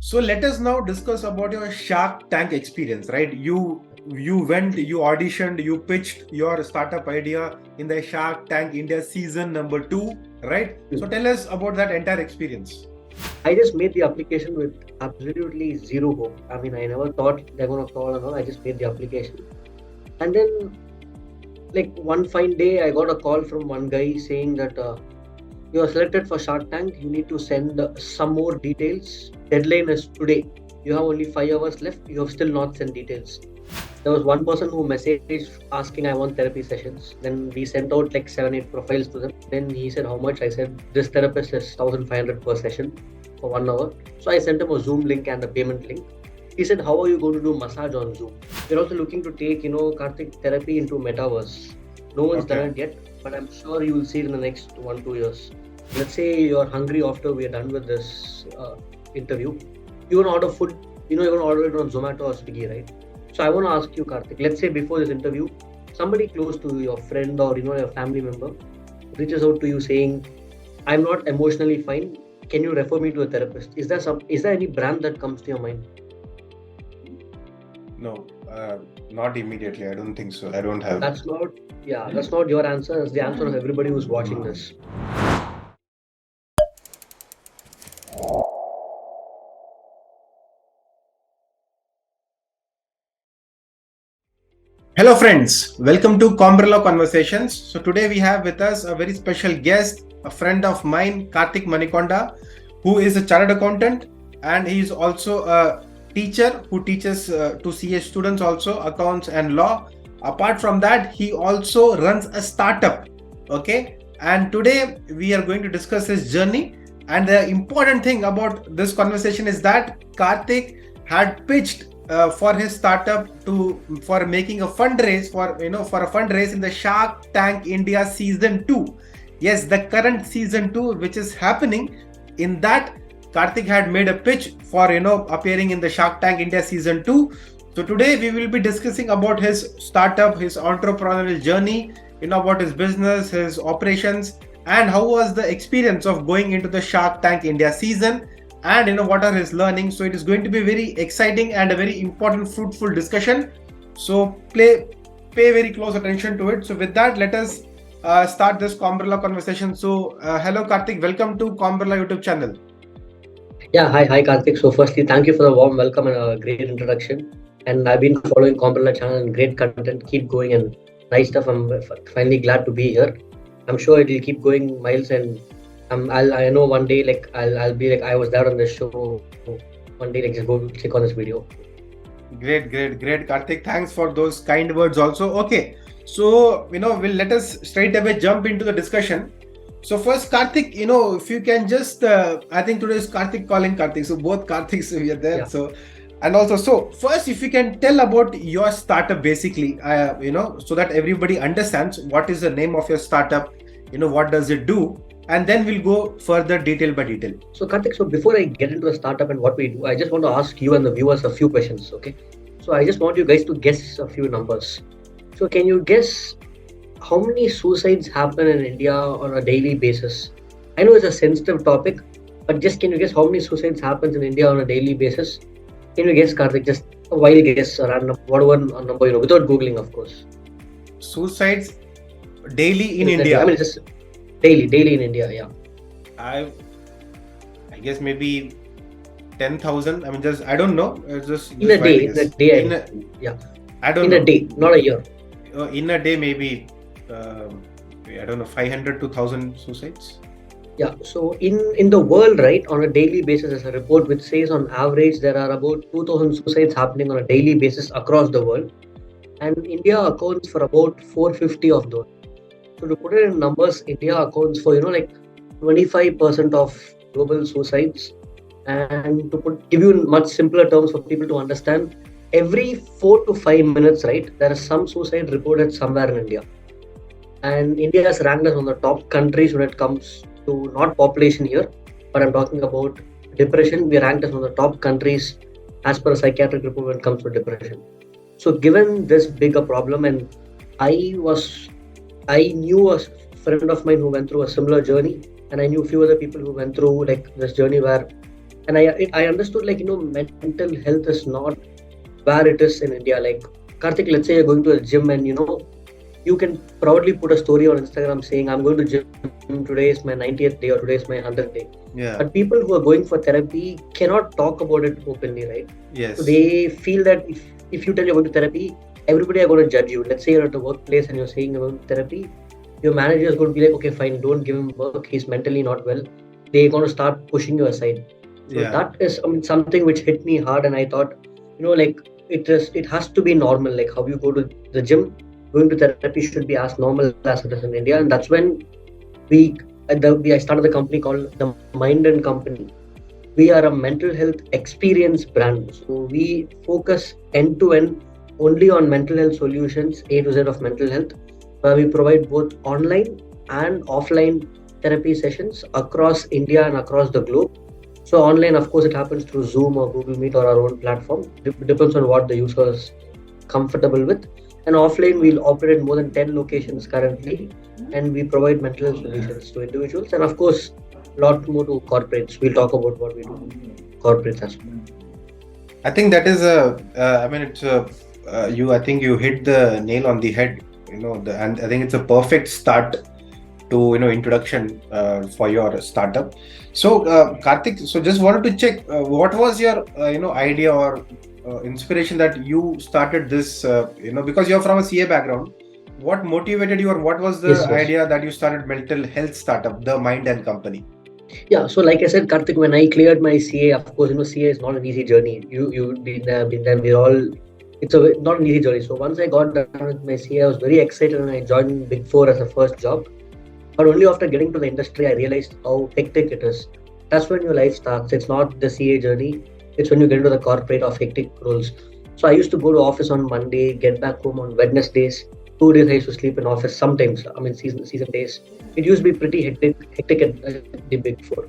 So let us now discuss about your Shark Tank experience, right? You went, you auditioned, you pitched your startup idea in the Shark Tank India season number 2, right? So tell us about that entire experience. I just made the application with absolutely zero hope. I mean, I never thought they're gonna call and all. I just made the application, and then like one fine day, I got a call from one guy saying that you are selected for Shark Tank. You need to send some more details. Deadline is today. You have only 5 hours left. You have still not sent details. There was one person who messaged asking I want therapy sessions. Then we sent out like 7-8 profiles to them. Then he said how much. I said this therapist is 1,500 per session for 1 hour. So I sent him a Zoom link and a payment link. He said, how are you going to do massage on Zoom? We're also looking to take, Karthik, therapy into metaverse. No one's done it yet, but I'm sure you will see it in the next 1-2 years. Let's say you're hungry after we are done with this interview. You want to order food, you're going to order it on Zomato or Swiggy, right? So I want to ask you, Karthik, let's say before this interview, somebody close to your friend or, your family member reaches out to you saying, I'm not emotionally fine. Can you refer me to a therapist? Is there any brand that comes to your mind? No, not immediately. I don't think so. I don't have. That's not your answer. It's the answer of everybody who's watching this. Hello friends, welcome to Combrella Conversations. So today we have with us a very special guest, a friend of mine, Karthik Manikonda, who is a chartered accountant, and he is also a teacher who teaches to CS students also accounts and law. Apart from that, he also runs a startup. Okay, and today we are going to discuss his journey. And the important thing about this conversation is that Karthik had pitched for his startup for making a fundraise for a fundraise in the Shark Tank India season 2. Yes, the current season 2 which is happening. In that, Karthik had made a pitch for appearing in the Shark Tank India season 2. So today we will be discussing about his startup, his entrepreneurial journey, about his business, his operations, and how was the experience of going into the Shark Tank India season, and what are his learnings. So it is going to be very exciting and a very important, fruitful discussion. So pay very close attention to it. So with that, let us start this Combrella conversation. So hello Karthik, welcome to Combrella YouTube channel. Yeah, hi Karthik. So firstly, thank you for the warm welcome and a great introduction. And I've been following Combrella channel and great content. Keep going and nice stuff. I'm finally glad to be here. I'm sure it will keep going miles, and I know one day I'll be like I was there on the show. One day just go click on this video. Great Karthik, thanks for those kind words also. Okay, so let us straight away jump into the discussion. So first, Karthik, if you can just I think today is Karthik calling Karthik, so both Karthiks we are there. Yeah. So and also, so first, if you can tell about your startup basically, so that everybody understands what is the name of your startup, what does it do, and then we'll go further detail by detail. So Karthik, so before I get into the startup and what we do, I just want to ask you and the viewers a few questions, okay? So I just want you guys to guess a few numbers. So can you guess how many suicides happen in India on a daily basis? I know it's a sensitive topic, but just can you guess how many suicides happens in India on a daily basis? Can you guess, Karthik? Just a wild guess, a random, whatever number, without Googling, of course. Suicides daily in India? I mean, just daily in India, yeah. I guess maybe 10,000. I mean, I don't know. Just in a day. Yeah. I don't know. In a day, not a year. In a day, maybe I don't know, 500 to 1,000 suicides. Yeah, so in the world, right, on a daily basis, there's a report which says on average there are about 2,000 suicides happening on a daily basis across the world, and India accounts for about 450 of those. So to put it in numbers, India accounts for 25% of global suicides, and to give you in much simpler terms for people to understand, every 4 to 5 minutes, right, there is some suicide reported somewhere in India, and India is ranked as one of the top countries when it comes to not population here, but I'm talking about depression. We are ranked as one of the top countries as per a psychiatric report when it comes to depression. So given this bigger problem, and I knew a friend of mine who went through a similar journey, and I knew a few other people who went through like this journey where And I understood, like, mental health is not where it is in India. Like, Karthik, let's say you're going to a gym, and you can proudly put a story on Instagram saying, I'm going to gym, today is my 90th day or today is my 100th day. But Yeah. people who are going for therapy cannot talk about it openly, right? So Yes. they feel that if you tell you're going to therapy, everybody are going to judge you. Let's say you're at a workplace and you're saying you're going to therapy, your manager is going to be like, okay, fine, don't give him work. He's mentally not well. They're going to start pushing you aside. So Yeah. that is something which hit me hard, and I thought, like, it has to be normal. Like how you go to the gym, going to therapy should be as normal as it is in India. And that's when we I started the company called the Mind and Company. We are a mental health experience brand. So we focus end to end only on mental health solutions, A to Z of mental health, where we provide both online and offline therapy sessions across India and across the globe. So online, of course, it happens through Zoom or Google Meet or our own platform. Depends on what the user is comfortable with. And offline, we'll operate more than 10 locations currently, and we provide mental health solutions to individuals and, of course, a lot more to corporates. We'll talk about what we do corporates as well. I think that is a. I mean, it's a. I think you hit the nail on the head. And I think it's a perfect start to introduction for your startup. So, Karthik, so just wanted to check what was your idea or inspiration that you started this. Because you're from a CA background. What motivated you, or what was the Yes, yes. idea that you started mental health startup, the Mind and Company? Yeah, so like I said, Karthik, when I cleared my CA, of course, CA is not an easy journey. You've been there. We're all. It's not an easy journey. So once I got done with my CA, I was very excited and I joined Big Four as a first job. But only after getting to the industry, I realized how hectic it is. That's when your life starts. It's not the CA journey. It's when you get into the corporate of hectic roles. So I used to go to office on Monday, get back home on Wednesdays. 2 days I used to sleep in office sometimes. I mean, season days. It used to be pretty hectic at the Big Four.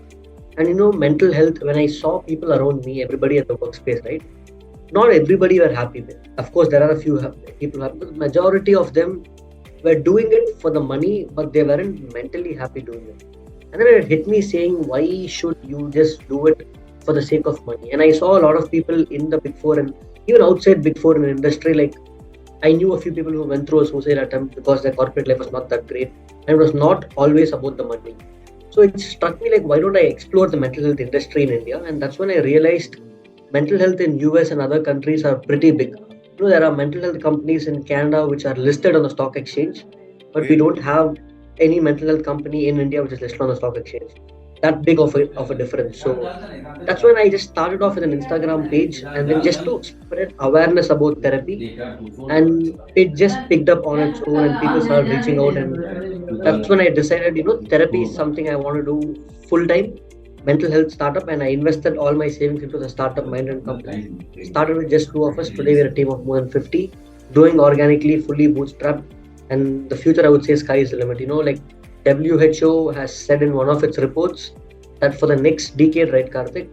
And mental health. When I saw people around me, everybody at the workspace, right? Not everybody were happy with. Of course, there are a few people happy, but the majority of them were doing it for the money, but they weren't mentally happy doing it. And then it hit me saying, why should you just do it for the sake of money? And I saw a lot of people in the Big Four and even outside Big Four in the industry. Like, I knew a few people who went through a suicide attempt because their corporate life was not that great, and it was not always about the money. So it struck me like, why don't I explore the mental health industry in India? And that's when I realized mental health in US and other countries are pretty big. There are mental health companies in Canada which are listed on the stock exchange, but we Okay. don't have any mental health company in India which is listed on the stock exchange. That big of a difference. So that's when I just started off with an Instagram page, and then just to spread awareness about therapy, and it just picked up on its own, and people started reaching out, and that's when I decided, therapy is something I want to do full time, mental health startup, and I invested all my savings into the startup Mind and Company. Started with just two of us. Today we're a team of more than 50, growing organically, fully bootstrapped, and the future, I would say, sky is the limit. Like WHO has said in one of its reports that for the next decade, right, Karthik?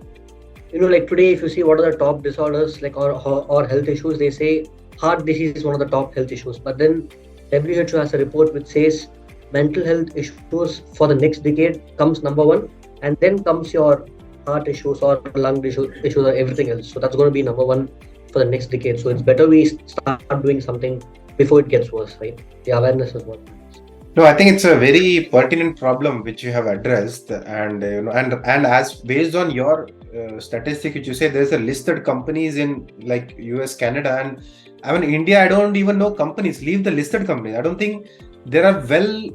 Like today, if you see what are the top disorders, like or health issues, they say heart disease is one of the top health issues. But then WHO has a report which says mental health issues for the next decade comes number one, and then comes your heart issues or issues or everything else. So that's going to be number one for the next decade. So it's better we start doing something before it gets worse, right? The awareness is what matters. No, I think it's a very pertinent problem which you have addressed, and and as based on your statistic, which you say there's a listed companies in like US, Canada, and I mean India. I don't even know companies. Leave the listed companies. I don't think there are well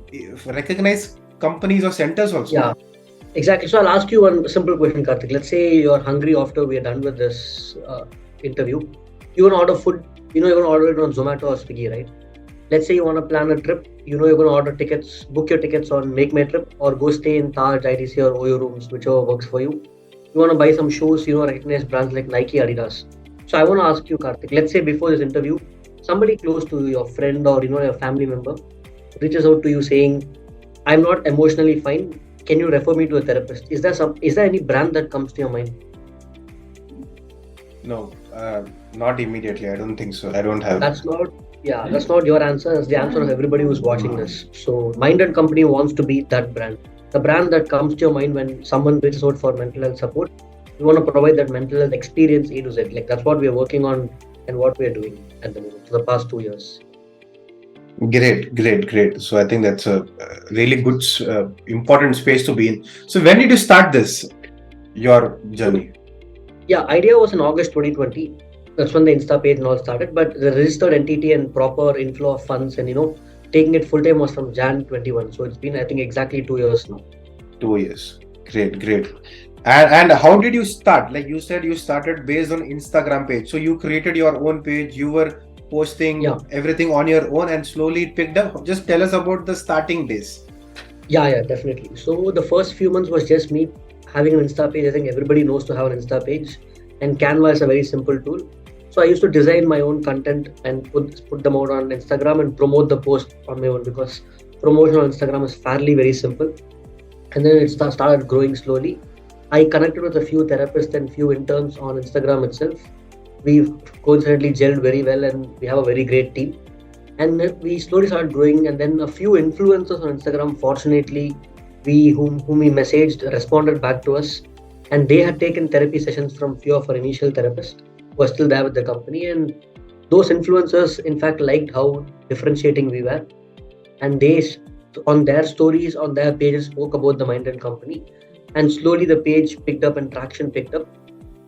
recognized companies or centers also. Yeah, exactly. So I'll ask you one simple question, Karthik. Let's say you're hungry after we are done with this interview. You want to order food. You're going to order it on Zomato or Swiggy, right? Let's say you want to plan a trip. You're going to order tickets, book your tickets on Make My Trip, or go stay in Taj, ITC, or OYO rooms, whichever works for you. You want to buy some shoes. Recognize brands like Nike, Adidas. So I want to ask you, Karthik. Let's say before this interview, somebody close to you, your friend or your family member, reaches out to you saying, I'm not emotionally fine. Can you refer me to a therapist? Is there any brand that comes to your mind? No, not immediately. I don't think so. I don't have. That's not, yeah, that's not your answer. It's the answer of everybody who's watching this. So Mind and Company wants to be that brand. The brand that comes to your mind when someone reaches out for mental health support. We want to provide that mental health experience A to Z. Like that's what we are working on and what we are doing at the moment for the past 2 years. Great, great, great. So I think that's a really good, important space to be in. So when did you start this, your So journey? yeah, idea was in August 2020. That's when the Insta page and all started. But the registered entity and proper inflow of funds and taking it full time was from Jan 21. So it's been I think exactly 2 years now. 2 years. Great, great. And how did you start? Like you said, you started based on Instagram page. So you created your own page. You were Yeah, posting everything on your own, and slowly it picked up. Just tell us about the starting days. yeah, definitely. So the first few months was just me having an Insta page. I think everybody knows to have an Insta page, and Canva is a very simple tool. So I used to design my own content and put them out on Instagram and promote the post on my own because promotion on Instagram is fairly very simple. And then it started growing slowly. I connected with a few therapists and few interns on Instagram itself. We've coincidentally gelled very well, and we have a very great team. And then we slowly started growing, and then a few influencers on Instagram, fortunately, whom we messaged responded back to us, and they had taken therapy sessions from few of our initial therapists who are still there with the company. And those influencers in fact liked how differentiating we were, and on their stories on their pages spoke about the mind and company. And slowly the page picked up and traction picked up.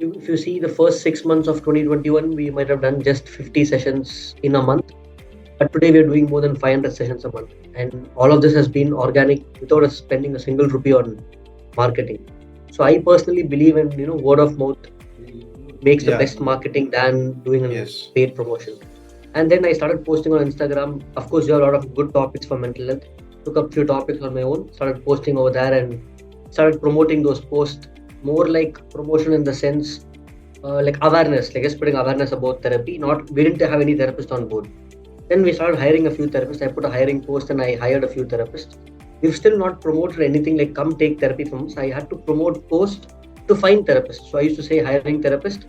If you see the first 6 months of 2021, we might have done just 50 sessions in a month, but today we are doing more than 500 sessions a month, and all of this has been organic without us spending a single rupee on marketing. So I personally believe in word of mouth makes the Yeah. best marketing than doing a Yes. paid promotion. And then I started posting on Instagram. Of course, there are a lot of good topics for mental health. Took up few topics on my own, started posting over there, and started promoting those posts more like promotion in the sense like awareness, like just spreading awareness about therapy. Not we didn't have any therapist on board. Then we started hiring a few therapists. I put a hiring post and I hired a few therapists. We've still not promoted anything like come take therapy from us. I had to promote post to find therapists. So I used to say hiring therapist,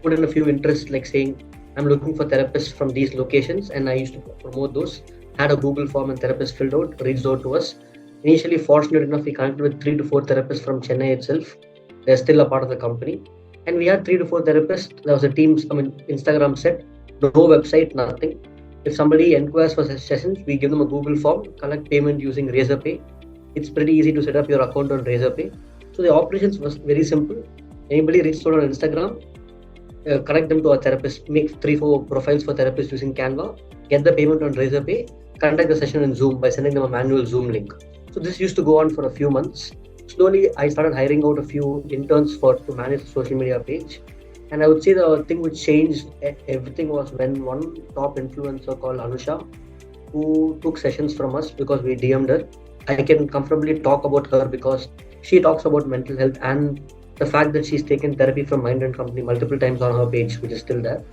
put in a few interests like saying I'm looking for therapists from these locations, and I used to promote those. Had a Google form and therapists filled out, reached out to us. Initially, fortunate enough, we connected with 3 to 4 therapists from Chennai itself. They're still a part of the company. And we had 3 to 4 therapists. There was a team, Instagram set, no website, nothing. If somebody inquires for sessions, we give them a Google form, collect payment using Razorpay. It's pretty easy to set up your account on Razorpay. So the operations was very simple. Anybody reached out on Instagram, connect them to a therapist, make 3 4 profiles for therapists using Canva, get the payment on Razorpay, conduct the session in Zoom by sending them a manual Zoom link. So this used to go on for a few months. Slowly, I started hiring out a few interns for to manage the social media page. And I would say the thing which changed everything was when one top influencer called Anusha, who took sessions from us because we DM'd her. I can comfortably talk about her because she talks about mental health and the fact that she's taken therapy from Mind and Company multiple times on her page, which is still there.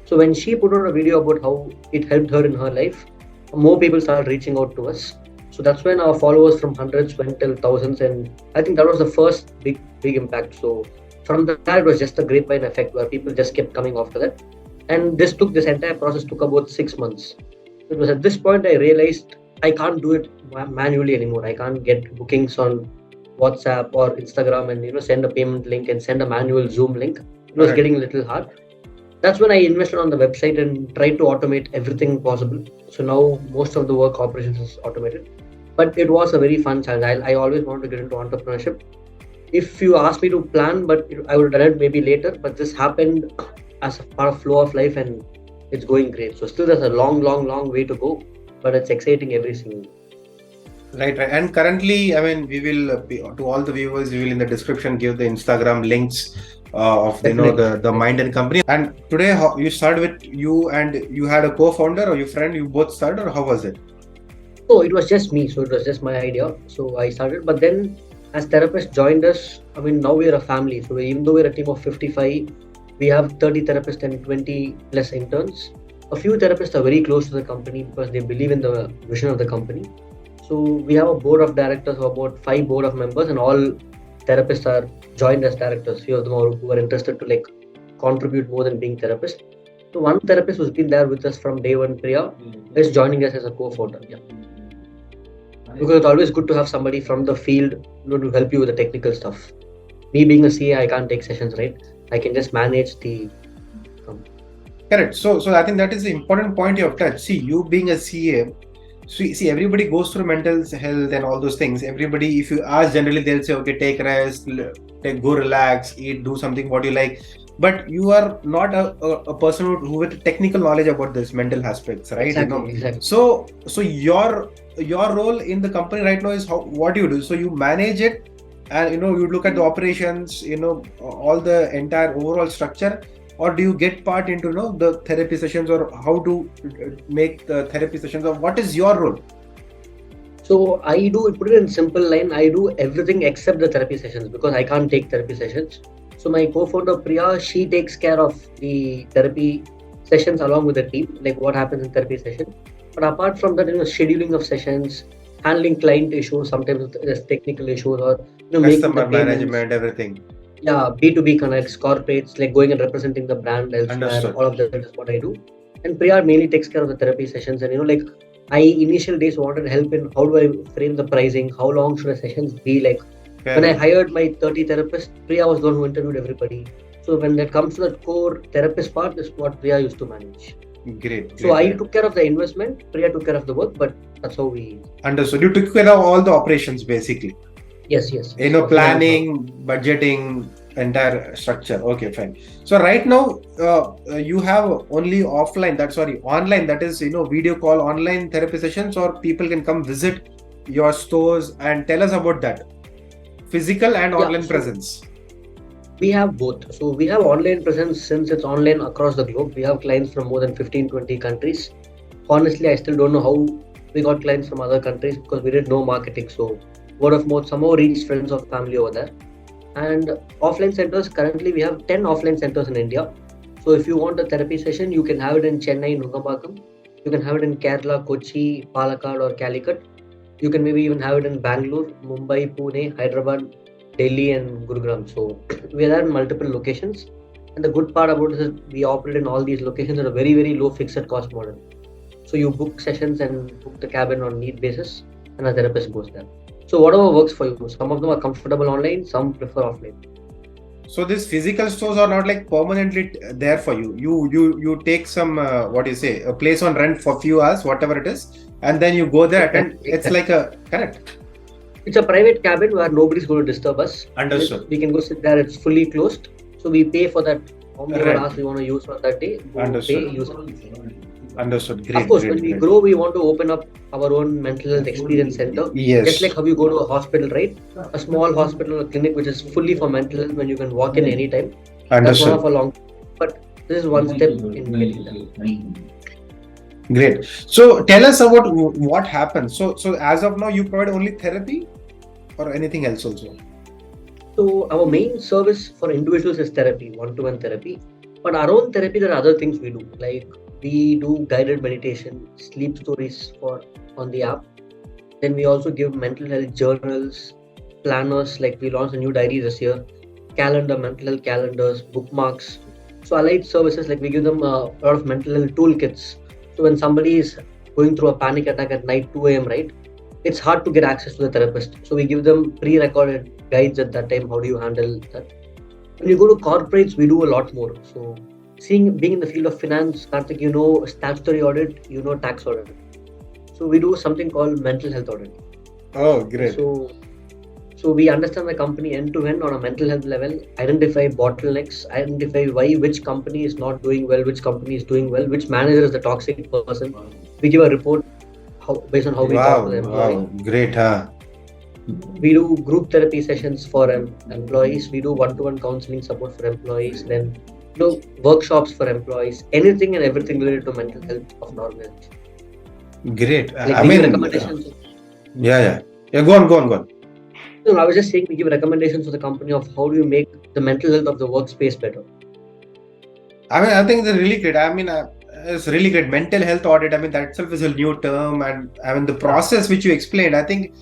So when she put out a video about how it helped her in her life, more people started reaching out to us. So that's when our followers from hundreds went till thousands, and I think that was the first big impact. So from that, it was just a grapevine effect where people just kept coming after that, and this entire process took about 6 months. It was at this point I realized I can't do it manually anymore. I can't get bookings on WhatsApp or Instagram and send a payment link and send a manual Zoom link. It was Correct. getting a little hard. That's when I invested on the website and tried to automate everything possible. So now most of the work operations is automated. But it was a very fun challenge. I always wanted to get into entrepreneurship. If you asked me to plan, but I would have done it maybe later. But this happened as a part of flow of life, and it's going great. So still there's a long way to go, but it's exciting every single day. Right, right. And currently, I mean, we will to all the viewers, we will in the description give the Instagram links of Definitely, the Mind definitely. and Company. And today, how, you started with you and you had a co-founder or your friend, you both started, or how was it? So it was just me. So it was just my idea. So I started. But then as therapists joined us, I mean, now we're a family. So even though we're a team of 55, we have 30 therapists and 20 plus interns. A few therapists are very close to the company because they believe in the vision of the company. So we have a board of directors of about 5 board of members, and all therapists are joined as directors. Few of them are who are interested to like contribute more than being therapists. So one therapist who's been there with us from day one, Priya, is joining us as a co-founder. Yeah, because it's always good to have somebody from the field, to help you with the technical stuff. Me being a CA, I can't take sessions, right? I can just manage the Correct. So I think that is the important point you have touched. See, you being a CA, see, everybody goes through mental health and all those things. Everybody, if you ask, generally they'll say, okay, take rest, go relax, eat, do something what you like. But you are not a person who with technical knowledge about this mental aspects, right? exactly. So your role in the company right now is what do you do? So you manage it, and you look at the operations, all the entire overall structure, or do you get part into the therapy sessions, or how to make the therapy sessions, or what is your role? So I do put it in simple line. I do everything except the therapy sessions because I can't take therapy sessions. So my co-founder Priya, she takes care of the therapy sessions along with the team, like what happens in therapy session. But apart from that, scheduling of sessions, handling client issues, sometimes there's technical issues, or making the Customer payments. management, everything. Yeah, B2B connects, corporates, like going and representing the brand elsewhere. Understood. All of that is what I do. And Priya mainly takes care of the therapy sessions. And like I initial days wanted help in how do I frame the pricing, how long should the sessions be. Like when I Correct. hired my 30 therapists, Priya was the one who interviewed everybody. So when that comes to the core therapist part, is what Priya used to manage. Great, So great, I great. took care of the investment, Priya took care of the work, but that's how we. Understood. You took care of all the operations basically. Yes. Finance all. Planning, budgeting, entire structure. Okay, fine. So right now, you have only offline. That's sorry, online. That is, video call online therapy sessions, or people can come visit your stores and tell us about that. Physical and Yeah, online so presence. we have both. So we have online presence since it's online across the globe. We have clients from more than 15, 20 countries. Honestly, I still don't know how we got clients from other countries because we did no marketing. So word of mouth somehow reached friends or family over there. And offline centers, currently we have 10 offline centers in India. So if you want a therapy session, you can have it in Chennai, Nungambakam. You can have it in Kerala, Kochi, Palakkad or Calicut. You can maybe even have it in Bangalore, Mumbai, Pune, Hyderabad, Delhi, and Gurugram. So we are there in multiple locations. And the good part about this is we operate in all these locations at a very, very low fixed cost model. So you book sessions and book the cabin on need basis, and a therapist goes there. So whatever works for you. Some of them are comfortable online, some prefer offline. So these physical stores are not like permanently there for you. You take some what do you say, a place on rent for few hours, whatever it is, and then you go there, attend. It's Exactly. like a correct. It's a private cabin where nobody's going to disturb us. Understood. We can go sit there. It's fully closed. So we pay for that. How many hours Rent. we want to use for that day? Go pay, Understood. use it. Understood. Of Great, course, when great, we great. grow, we want to open up our own mental health experience center. Just Yes. like how you go to a hospital, right? A small hospital or clinic which is fully for mental health when you can walk in anytime. That's one of Understood. our long. But this is one step in getting there. Great. So tell us about what happens. So as of now, you provide only therapy or anything else also? So our main service for individuals is therapy, one-to-one therapy. But our own therapy, there are other things we do. Like we do guided meditation, sleep stories for on the app. Then we also give mental health journals, planners. Like we launched a new diary this year, calendar, mental health calendars, bookmarks. So allied services, like we give them a lot of mental health toolkits. So when somebody is going through a panic attack at night 2 a.m., right? It's hard to get access to the therapist. So we give them pre-recorded guides at that time. How do you handle that? When you go to corporates, we do a lot more. So seeing being in the field of finance, Karthik, statutory audit, tax audit. So we do something called mental health audit. Oh, great. So we understand the company end to end on a mental health level, identify bottlenecks, identify why which company is not doing well, which company is doing well, which manager is the toxic person. We give a report based on how we talk to Wow, the employee. wow, great, huh? We do group therapy sessions for employees. We do one-to-one counseling support for employees. Then workshops for employees. Anything and everything related to mental health of an organization. Great. Like I we give mean, recommendations. yeah. Go on. No, I was just saying we give recommendations to the company of how do you make the mental health of the workspace better. I mean, I think it's really great. I mean, it's really great. Mental health audit. I mean, that itself is a new term, and I mean, the Yeah. process which you explained. I think,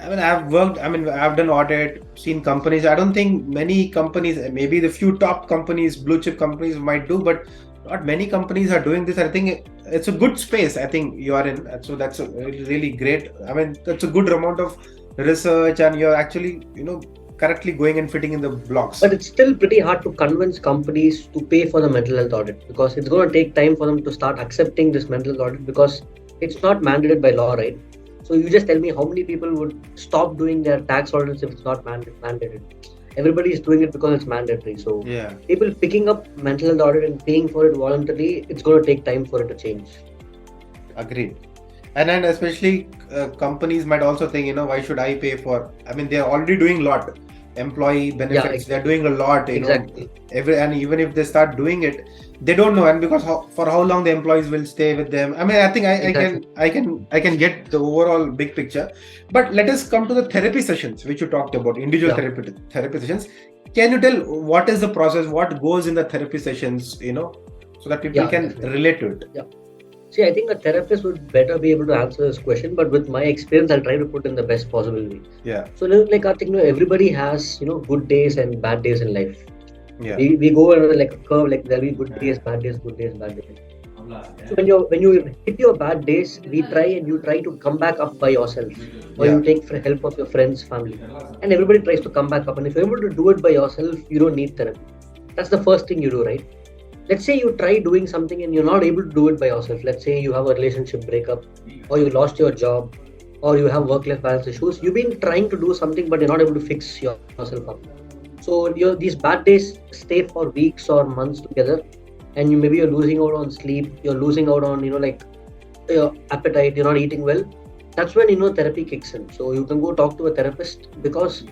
I mean, I've worked. I mean, I've done audit, seen companies. I don't think many companies, maybe the few top companies, blue chip companies, might do, but not many companies are doing this. I think it's a good space. I think you are in. So that's a really great. I mean, that's a good amount of research, and you're actually, correctly going and fitting in the blocks. But it's still pretty hard to convince companies to pay for the mental health audit, because it's going to take time for them to start accepting this mental health audit, because it's not mandated by law, right? So you just tell me how many people would stop doing their tax audits if it's not mandated. Everybody is doing it because it's mandatory. So Yeah, people picking up mental health audit and paying for it voluntarily, it's going to take time for it to change. agreed. And then especially companies might also think, why should I pay for? I mean, they're already doing a lot. Employee benefits, exactly. they're doing a lot. Exactly. And even if they start doing it, they don't know, and because for how long the employees will stay with them. I mean, I think Exactly. I can get the overall big picture. But let us come to the therapy sessions, which you talked about, individual Yeah. therapy sessions. Can you tell what is the process, what goes in the therapy sessions, so that people Yeah, can definitely. relate to it? Yeah. See, I think a therapist would better be able to answer this question, but with my experience, I'll try to put in the best possible way. Yeah, So, like I think, everybody has, good days and bad days in life. yeah, We go on like a curve, like there'll be good days, bad days, good days, bad days. So when you hit your bad days, you try to come back up by yourself, or yeah. you take help of your friends, family, and everybody tries to come back up. And if you're able to do it by yourself, you don't need therapy. That's the first thing you do, right? Let's say you try doing something and you're not able to do it by yourself. Let's say you have a relationship breakup, or you lost your job, or you have work-life balance issues. You've been trying to do something, but you're not able to fix yourself up. So these bad days stay for weeks or months together, and you're losing out on sleep. You're losing out on like your appetite. You're not eating well. That's when therapy kicks in. So you can go talk to a therapist, because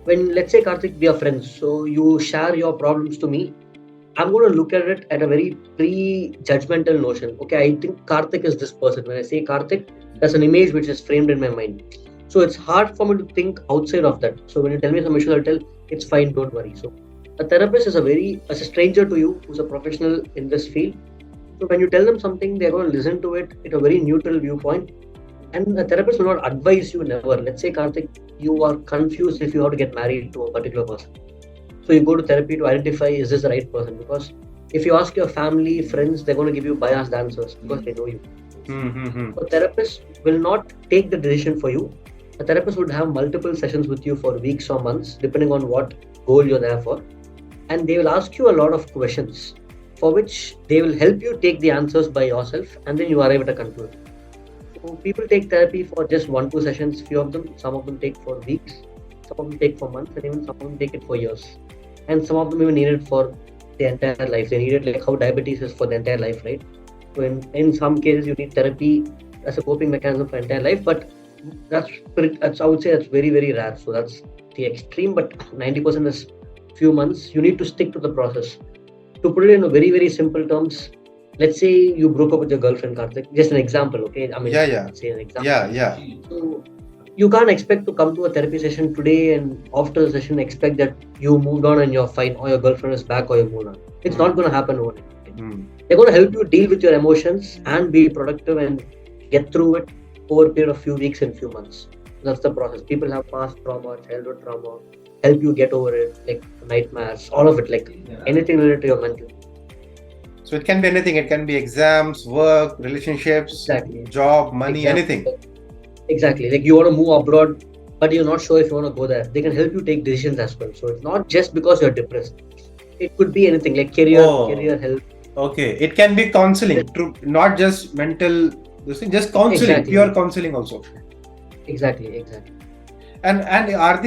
when, let's say, Karthik, we are friends, so you share your problems to me. I'm going to look at it at a very pre-judgmental notion. Okay, I think Karthik is this person. When I say Karthik, there's an image which is framed in my mind. So it's hard for me to think outside of that. So when you tell me some issue, I'll tell it's fine, don't worry. So a therapist is as a stranger to you, who's a professional in this field. So when you tell them something, they're going to listen to it in a very neutral viewpoint. And a therapist will not advise you, never. Let's say, Karthik, you are confused if you have to get married to a particular person. So you go to therapy to identify, is this the right person? Because if you ask your family, friends, they're going to give you biased answers because they know you. Mm-hmm. So a therapist will not take the decision for you. A therapist would have multiple sessions with you for weeks or months, depending on what goal you're there for. And they will ask you a lot of questions, for which they will help you take the answers by yourself, and then you arrive at a conclusion. So people take therapy for just 1-2 sessions, few of them. Some of them take for weeks, some of them take for months, and even some of them take it for years. And some of them even need it for the entire life. They need it like how diabetes is for the entire life, right? So in some cases, you need therapy as a coping mechanism for entire life, but that's I would say that's very, very rare. So that's the extreme, but 90% is few months. You need to stick to the process. To put it in a very, very simple terms, let's say you broke up with your girlfriend, Karthik. Just an example, okay? I mean, Yeah. say an example. Yeah. So you can't expect to come to a therapy session today and after the session expect that you moved on and you're fine, or your girlfriend is back, or you moved on. It's not going to happen overnight. They're going to help you deal with your emotions and be productive and get through it over a period of few weeks and few months. That's the process. People have past trauma, childhood trauma, help you get over it, like nightmares, all of it, like anything related to your mental. So it can be anything. It can be exams, work, relationships, Exactly. job, money, anything. Exactly. Like you want to move abroad, but you're not sure if you want to go there. They can help you take decisions as well. So it's not just because you're depressed. It could be anything like career help. Okay. It can be counseling, not just mental. Just counseling, Exactly. pure counseling also. Exactly. And are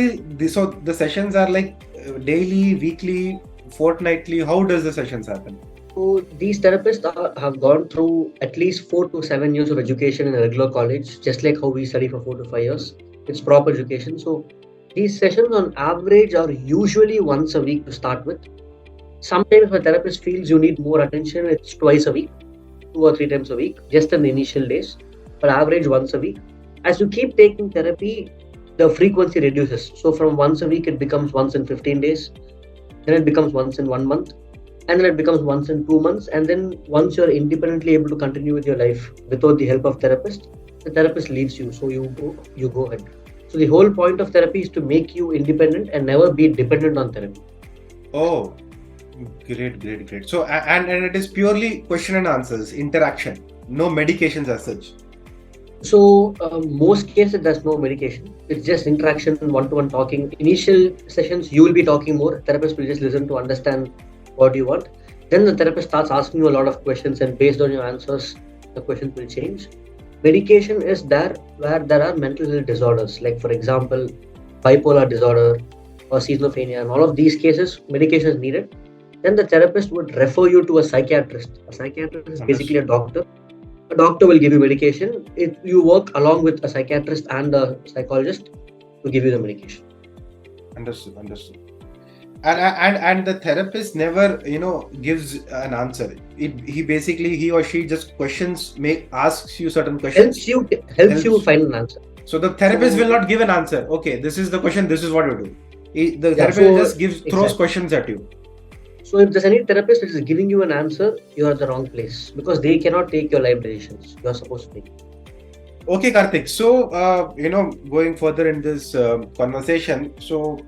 so the sessions are like daily, weekly, fortnightly? How does the sessions happen? So these therapists have gone through at least 4 to 7 years of education in a regular college, just like how we study for 4 to 5 years. It's proper education. So these sessions on average are usually once a week to start with. Sometimes if a therapist feels you need more attention, it's twice a week, 2 or 3 times a week, just in the initial days, but average once a week. As you keep taking therapy, the frequency reduces. So from once a week, it becomes once in 15 days, then it becomes once in 1 month, and then it becomes once in 2 months. And then once you're independently able to continue with your life without the help of therapist, the therapist leaves you. So you go ahead. So the whole point of therapy is to make you independent and never be dependent on therapy. Oh, great. So and it is purely question and answers, interaction, no medications as such. So most cases there's no medication. It's just interaction, one-to-one talking. Initial sessions you will be talking more. Therapist will just listen to understand what you want. Then the therapist starts asking you a lot of questions, and based on your answers, the questions will change. Medication is there where there are mental health disorders, like for example, bipolar disorder or schizophrenia, and all of these cases, medication is needed. Then the therapist would refer you to a psychiatrist. A psychiatrist is basically a Understood. doctor. A doctor will give you medication. If you work along with a psychiatrist and a psychologist to give you the medication. Understood. Understood. And the therapist never gives an answer. He basically, he or she just questions, asks you certain Helps questions, you helps you helps. find an answer. So the therapist So will not give an answer. Okay, this is the question. This is what you do. The yeah, therapist so just throws exactly. questions at you. So if there's any therapist which is giving you an answer, you are at the wrong place because they cannot take your life decisions. You are supposed to take. Okay, Karthik. So, going further in this conversation, so,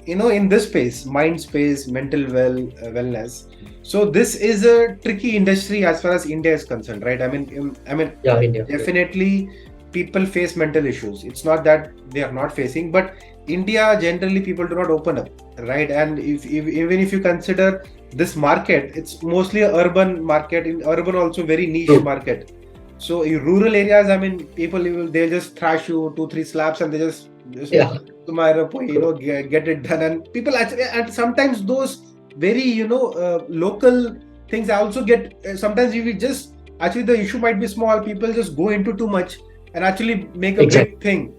in this space, mind space, mental wellness. So, this is a tricky industry as far as India is concerned, right? Yeah, India. Yes. definitely people face mental issues. It's not that they are not facing, but India generally people do not open up, right? And if even if you consider this market, it's mostly a urban market. In urban also very niche True. market. So in rural areas, people they'll just thrash you 2 3 slaps and they just Yeah. tomorrow, True. get it done. And people actually, and sometimes those very local things I also get. Sometimes if we just actually the issue might be small, people just go into too much and actually make a Exactly. big thing.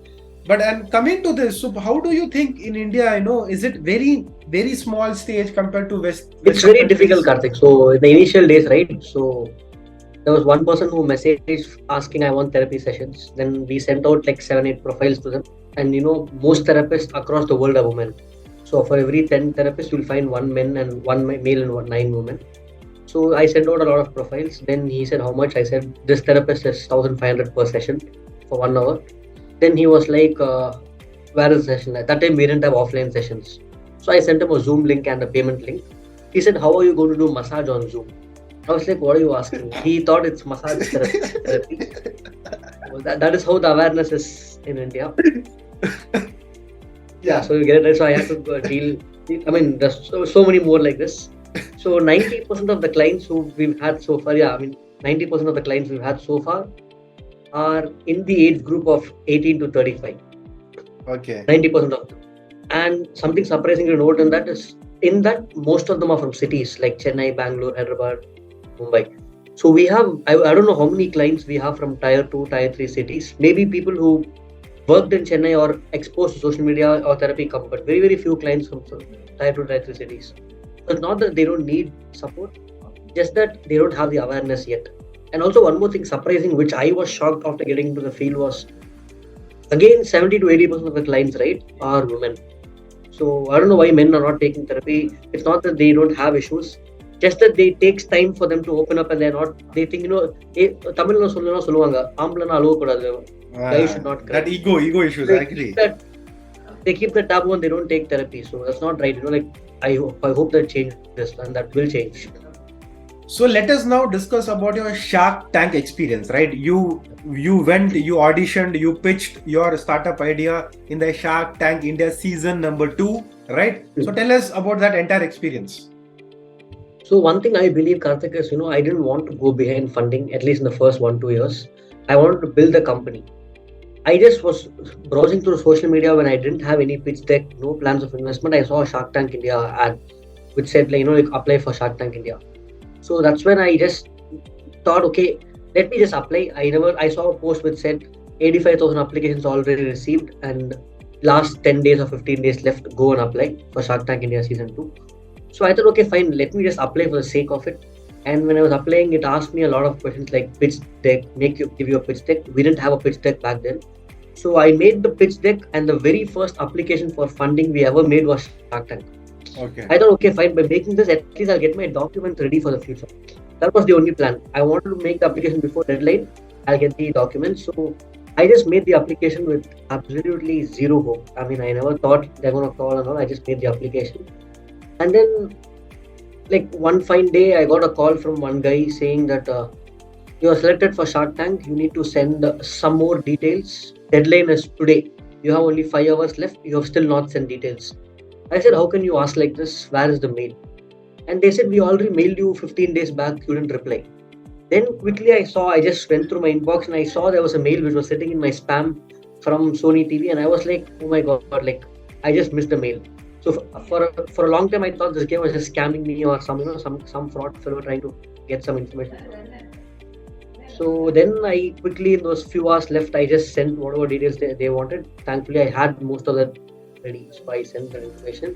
But and coming to this, so how do you think in India? Is it very small stage compared to It's Western very difficult, countries? Karthik. So in the initial days, right? So there was one person who messaged asking I want therapy sessions. Then we sent out like 7 8 profiles to them. And most therapists across the world are women. So for every 10 therapists, you'll find one men and one male and 9 women. So I sent out a lot of profiles. Then he said how much. I said this therapist is 1,500 per session for 1 hour. Then he was like, where is the session? At that time we didn't have offline sessions. So I sent him a Zoom link and a payment link. He said, how are you going to do massage on Zoom? I was like, what are you asking? He thought it's massage therapy. Well, that is how the awareness is in India. Yeah, Yeah. so you get it. So I had to deal. I mean, there's so many more like this. So 90% of the clients who we've had so far, yeah, I mean, 90% of the clients we've had so far are in the age group of 18 to 35. Okay. 90% of them. And something surprising to note in that most of them are from cities like Chennai, Bangalore, Hyderabad, Mumbai. So we have, I don't know how many clients we have from tier 2, tier 3 cities. Maybe people who worked in Chennai or exposed to social media or therapy come, but very, very few clients from tier 2, tier 3 cities. So it's not that they don't need support, just that they don't have the awareness yet. And also, one more thing surprising, which I was shocked after getting into the field, was again 70 to 80% of the clients, right, are women. So I don't know why men are not taking therapy. It's not that they don't have issues, just that they takes time for them to open up, and they're not. They think தமிழ்ல சொல்லணும்னா சொல்லுவாங்க ஆம்பளைனா அழுவ கூடாது, guys should not cry. That ego issues, They I keep agree. that they keep the taboo and they don't take therapy. So that's not right. Like I hope that changes and that will change. So let us now discuss about your Shark Tank experience, right? You went, you auditioned, you pitched your startup idea in the Shark Tank India season number 2, right? So tell us about that entire experience. So one thing I believe, Karthik, is I didn't want to go behind funding at least in the first 1 2 years. I wanted to build the company. I just was browsing through social media when I didn't have any pitch deck, no plans of investment. I saw a Shark Tank India ad which said like apply for Shark Tank India. So that's when I just thought, okay, let me just apply. I saw a post which said 85,000 applications already received and last 10 days or 15 days left. Go and apply for Shark Tank India season 2. So I thought, okay, fine, let me just apply for the sake of it. And when I was applying, it asked me a lot of questions like pitch deck, give you a pitch deck. We didn't have a pitch deck back then. So I made the pitch deck, and the very first application for funding we ever made was Shark Tank. Okay. I thought, okay, fine, by making this, at least I'll get my documents ready for the future. That was the only plan. I wanted to make the application before deadline. I'll get the documents. So I just made the application with absolutely zero hope. I mean, I never thought they're going to call and all. I just made the application. And then, like one fine day, I got a call from one guy saying that You are selected for Shark Tank. You need to send some more details. Deadline is today. You have only 5 hours left. You have still not sent details. I said, how can you ask like this? Where is the mail? And they said, we already mailed you 15 days back. You didn't reply. Then quickly I just went through my inbox and I saw there was a mail which was sitting in my spam from Sony TV, and I was like, oh my god, like I just missed the mail. So for a long time I thought this guy was just scamming me or some fraud fellow trying to get some information from me. So then I quickly, in those few hours left, I just sent whatever details they wanted. Thankfully, I had most of that ready, so I sent that information.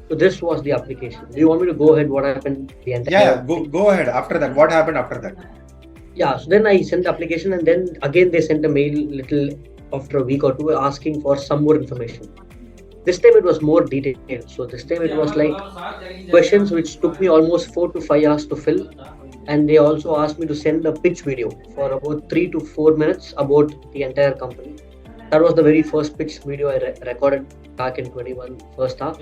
So this was the application. Do you want me to go ahead? What happened? The entire Go ahead. After that, what happened after that? Yeah. So then I sent the application, and then again they sent a mail little after a week or two asking for some more information. This time it was more detailed. So this time it was like questions which took me almost 4 to 5 hours to fill, and they also asked me to send a pitch video for about 3 to 4 minutes about the entire company. That was the very first pitch video I recorded back in 21 first half.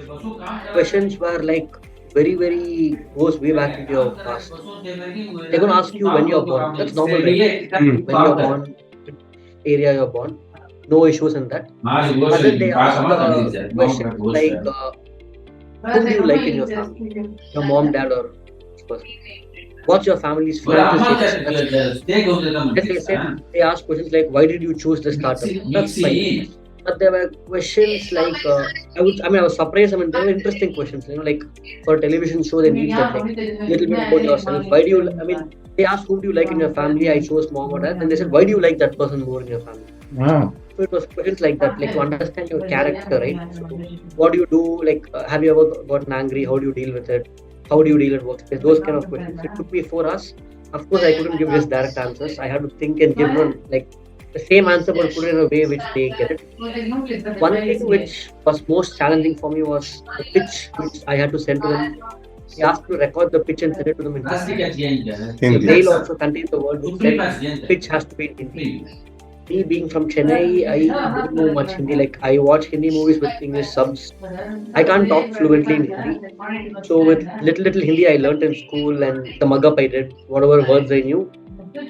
Questions were like very goes way back into your past. They're gonna ask you when you're born. That's normal, right? When you're born, area you're born, no issues in that. But then they ask questions like, whom do you like in your family? Your mom, dad, or this person? What's your family's financial status? That's fine. Then they ask questions like, why did you choose this startup? That's fine. But there were questions like, I was surprised. I mean, they were interesting questions. Like for a television show, they need that like little bit about yourself. Why do you? I mean, they asked whom do you like in your family. I chose mom or dad. Then they said, why do you like that person more in your family? Wow. So it was questions like that, like to understand your character, right? So what do you do? Like, have you ever gotten angry? How do you deal with it? How do you deal at workspace? Those kind of questions. It took me 4 hours. Of course, I couldn't give just direct answers. I had to think and give one like the same answer, but put it in a way which they get it. One thing which was most challenging for me was the pitch which I had to send to them. They asked me to record the pitch and send it to them in Hindi. The mail also contains the word which said pitch has to be in Hindi. Me being from Chennai, I don't know much Hindi. Like I watch Hindi movies with English subs. I can't talk fluently in Hindi. So with little Hindi I learnt in school and the mug up I did, whatever words I knew,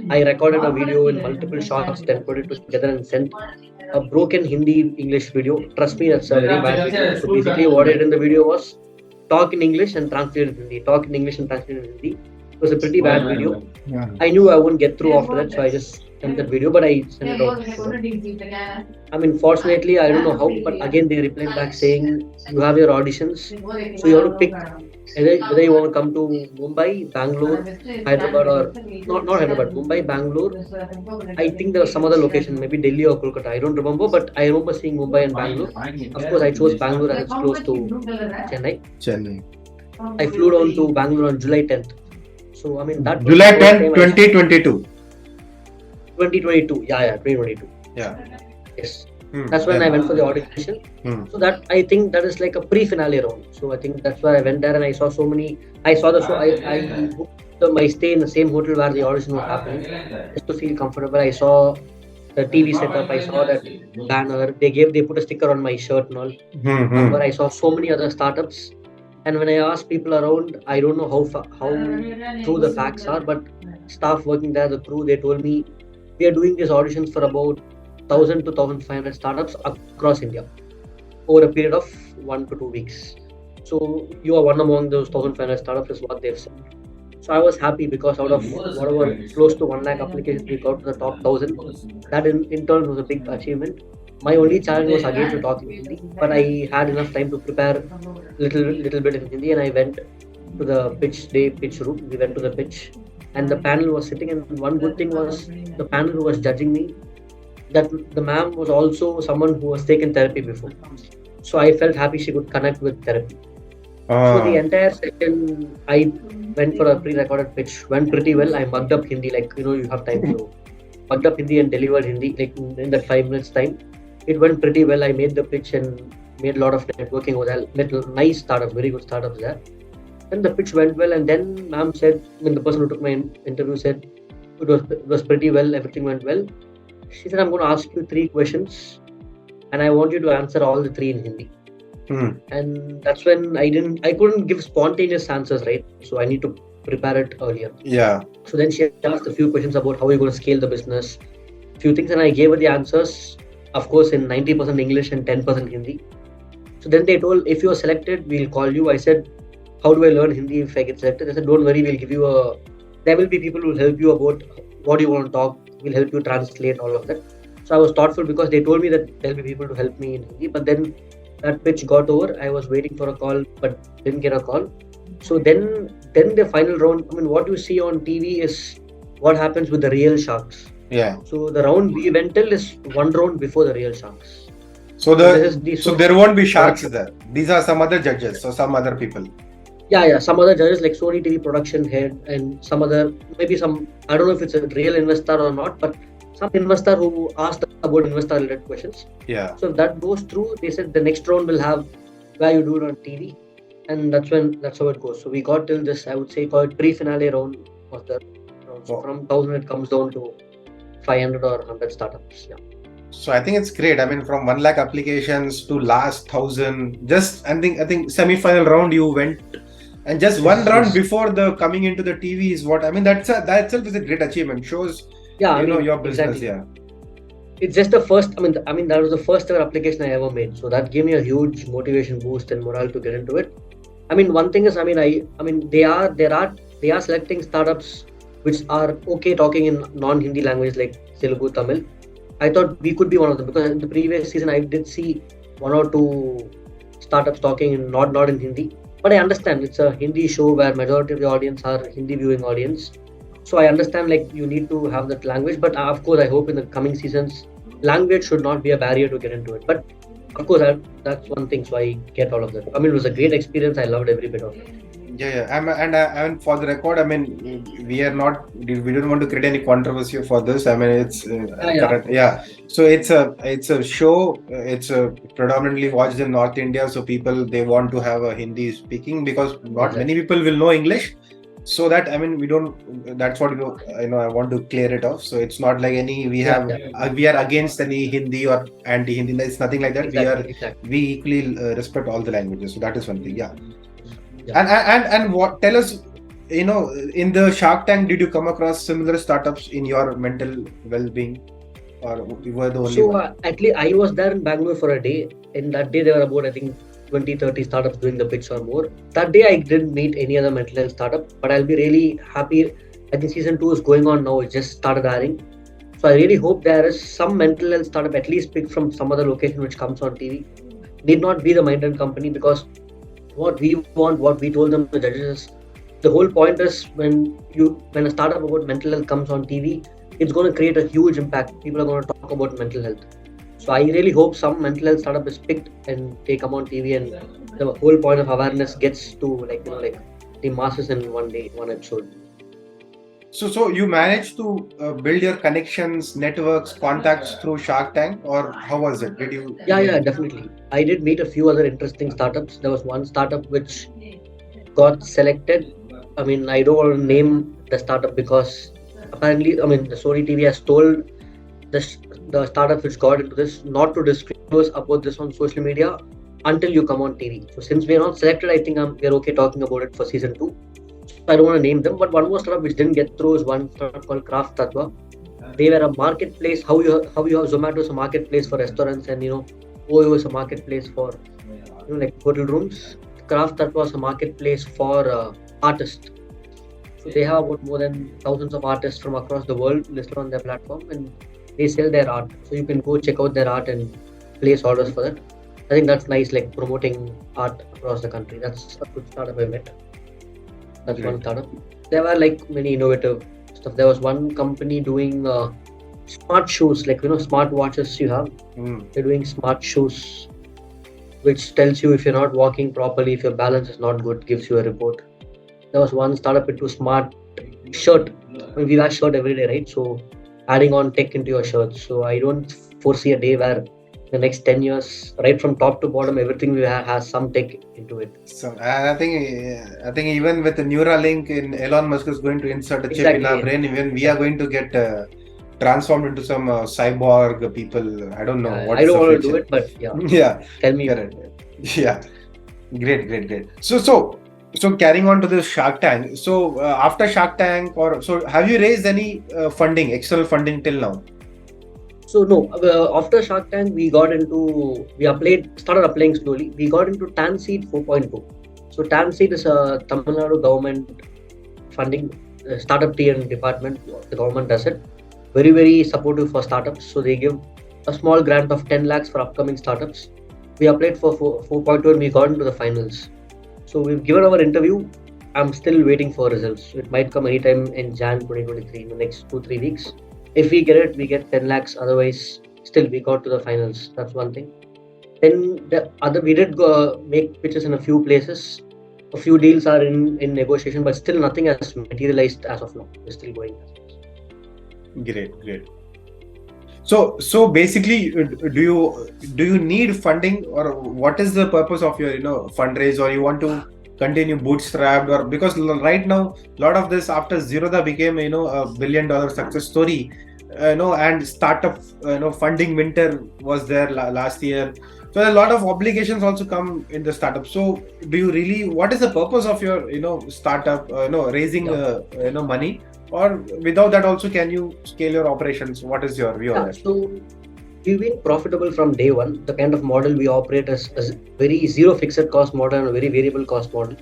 I recorded a video in multiple shots, then put it together and sent a broken Hindi English video. Trust me, that's a very bad video. So basically what I did in the video was talk in English and translate in Hindi. Talk in English and translate in Hindi. It was a pretty bad video. Yeah. I knew I wouldn't get through after that, so I just sent that video, but I sent it out. I mean, fortunately, I don't know how, but again, they replied back saying, you have your auditions, so you have to pick whether you want to come to Mumbai, Bangalore, Hyderabad, or not Hyderabad, Mumbai, Bangalore. I think there was some other location, maybe Delhi or Kolkata. I don't remember, but I remember seeing Mumbai and Bangalore. Of course, I chose Bangalore as it's close to Chennai. I flew down to Bangalore on July 10th. So, I mean, that was July the first 10th, time 2022. 2022. Yeah, 2022. Yeah. Yes. That's when I went for the audition. So that I think that is like a pre-finale round. So I think that's where I went there and I saw so many. I saw the show. I booked my stay in the same hotel where the audition was happening just to feel comfortable. I saw the TV setup. I saw that banner. They put a sticker on my shirt and all. But I saw so many other startups. And when I asked people around, I don't know how true the facts are, but staff working there, the crew, they told me we are doing these auditions for about 1,000 to 1,500 startups across India over a period of 1 to 2 weeks. So you are one among those 1,500 startups is what they've said. So I was happy because out of whatever close to 1 lakh applications we got to the top 1,000, that in turn was a big achievement. My only challenge was again to talk in Hindi, but I had enough time to prepare little bit in Hindi, and I went to the pitch room. We went to the pitch, and the panel was sitting. And one good thing was the panel who was judging me, that the ma'am was also someone who was taken therapy before. So I felt happy she could connect with therapy. So the entire session, I went for a pre-recorded pitch, went pretty well. I mugged up Hindi, like you have time to mugged up Hindi and delivered Hindi like in that 5 minutes time. It went pretty well. I made the pitch and made a lot of networking with nice startups, very good startups there. Then the pitch went well, and then ma'am said, the person who took my interview said it was pretty well, everything went well. She said, I'm going to ask you 3 questions, and I want you to answer all the 3 in Hindi. And that's when I couldn't give spontaneous answers, right? So I need to prepare it earlier. Yeah. So then she asked a few questions about how you're going to scale the business, few things, and I gave her the answers, of course, in 90% English and 10% Hindi. So then they told, if you are selected, we'll call you. I said, how do I learn Hindi if I get selected? They said, don't worry, we'll give you a. There will be people who will help you about what you want to talk. We'll help you translate all of that. So I was thoughtful because they told me that there'll be people to help me in Hindi. But then that pitch got over. I was waiting for a call, but didn't get a call. So then the final round. I mean, what you see on TV is what happens with the real sharks. Yeah. So the round we went till is one round before the real sharks. So This is the so there won't be sharks production. there. These are some other judges, so some other people. Yeah. Some other judges like Sony TV production head and some other, maybe some, I don't know if it's a real investor or not, but some investor who asked about investor related questions. Yeah. So if that goes through, they said the next round will have where you do it on TV, and that's how it goes. So we got till this, I would say, called pre-finale round of the round. So Oh. from 1,000 it comes down to 500 or 100 startups. Yeah. So I think it's great. I mean, from 1 lakh applications to last 1,000, just I think semi-final round you went, and just one round Yes. before the coming into the TV is what I mean. That itself is a great achievement. Shows Yeah, I mean, your business. exactly. Yeah. It's just the first. I mean, that was the first ever application I ever made. So that gave me a huge motivation boost and morale to get into it. I mean, one thing is, I mean, they are selecting startups which are okay talking in non-Hindi language like Telugu, Tamil. I thought we could be one of them because in the previous season I did see one or two startups talking in not in Hindi. But I understand it's a Hindi show where majority of the audience are Hindi viewing audience. So I understand like you need to have that language. But of course, I hope in the coming seasons, language should not be a barrier to get into it. But of course, that's one thing. So I get all of that. I mean, it was a great experience. I loved every bit of it. Yeah. And for the record, I mean, we don't want to create any controversy for this. I mean, it's Yeah. correct. Yeah. So it's a show. It's predominantly watched in North India. So people, they want to have a Hindi speaking because not many Exactly. people will know English. So that, I mean, we don't. That's what I want to clear it off. So it's not like we are against any Hindi or anti-Hindi. It's nothing like that. Exactly. We equally respect all the languages. So that is one thing. Yeah. Yeah. And what, tell us, in the Shark Tank, did you come across similar startups in your mental well-being, or you were the only So one? at least I was there in Bangalore for a day. In that day, there were about, I think, 20, 30 startups doing the pitch or more. That day, I didn't meet any other mental health startup, but I'll be really happy. I think season 2 is going on now. It just started airing. So I really hope there is some mental health startup at least picked from some other location which comes on TV. Need not be the Minded company because what we want, what we told them, the judges, is the whole point is when a startup about mental health comes on TV, it's going to create a huge impact. People are going to talk about mental health. So I really hope some mental health startup is picked and they come on TV and the whole point of awareness gets to like the masses in one day, one episode. So you managed to build your connections, networks, contacts through Shark Tank, or how was it? Did you? Yeah, definitely. I did meet a few other interesting startups. There was one startup which got selected. I mean, I don't want to name the startup because apparently, I mean, the Sony TV has told the, the startup which got into this not to disclose about this on social media until you come on TV. So since we're not selected, I think we're okay talking about it for season 2. So I don't want to name them, but one more startup which didn't get through is one startup called Craft Tatva. They were a marketplace. How you have Zomato is a marketplace for restaurants, and OYO is a marketplace for like hotel rooms. Craft Tatva was a marketplace for artists. So they have about more than thousands of artists from across the world listed on their platform, and they sell their art. So you can go check out their art and place orders for that. I think that's nice, like promoting art across the country. That's a good startup I met. That's one Great. startup. There were like many innovative stuff. There was one company doing smart shoes, like smart watches you have. Mm. They're doing smart shoes, which tells you if you're not walking properly, if your balance is not good, gives you a report. There was one startup into smart shirt. I mean, we wear shirt every day, right? So adding on tech into your shirt. So I don't foresee a day where the next 10 years, right from top to bottom, everything we have has some tech into it. So I think even with the Neuralink, in Elon Musk is going to insert a chip in our Exactly. brain. Even we are going to get transformed into some cyborg people. I don't know Yeah, I what's don't the want to do future. it, but yeah, Yeah, tell me. correct. Yeah, great. So So carrying on to this Shark Tank. So after Shark Tank, or so have you raised any funding, external funding till now? So no, after Shark Tank, started applying slowly. We got into TAN Seed 4.2. So TAN Seed is a Tamil Nadu government funding startup tier department. The government does it. Very, very supportive for startups. So they give a small grant of 10 lakhs for upcoming startups. We applied for 4.2 and we got into the finals. So we've given our interview. I'm still waiting for results. It might come anytime in Jan 2023, in the next 2-3 weeks. If we get it, we get 10 lakhs. Otherwise, still we got to the finals. That's one thing. Then the other, we did make pitches in a few places. A few deals are in negotiation, but still nothing has materialized as of now. We're still going. Great, great. So basically, do you need funding, or what is the purpose of your fundraise, or you want to continue bootstrapped, or because right now a lot of this after Zerodha became a $1 billion success story, and startup funding winter was there last year. So a lot of obligations also come in the startup. So do you really, what is the purpose of your startup raising money, or without that also can you scale your operations? What is your view on that? So we've been profitable from day one. The kind of model we operate is very zero fixed cost model and a very variable cost model.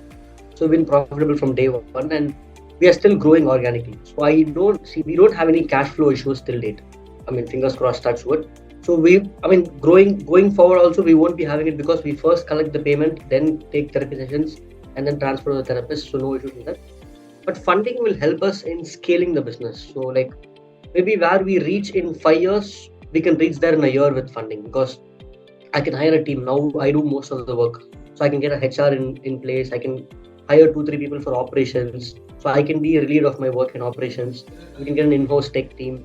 So we've been profitable from day one, and we are still growing organically. So we don't have any cash flow issues till date. I mean, fingers crossed, touch wood. So going forward also, we won't be having it because we first collect the payment, then take therapy sessions, and then transfer to the therapist. So no issues with that. But funding will help us in scaling the business. So like maybe where we reach in 5 years, we can reach there in a year with funding, because I can hire a team. Now I do most of the work. So I can get a HR in place. I can hire 2-3 people for operations. So I can be a lead of my work in operations. We can get an in-house tech team.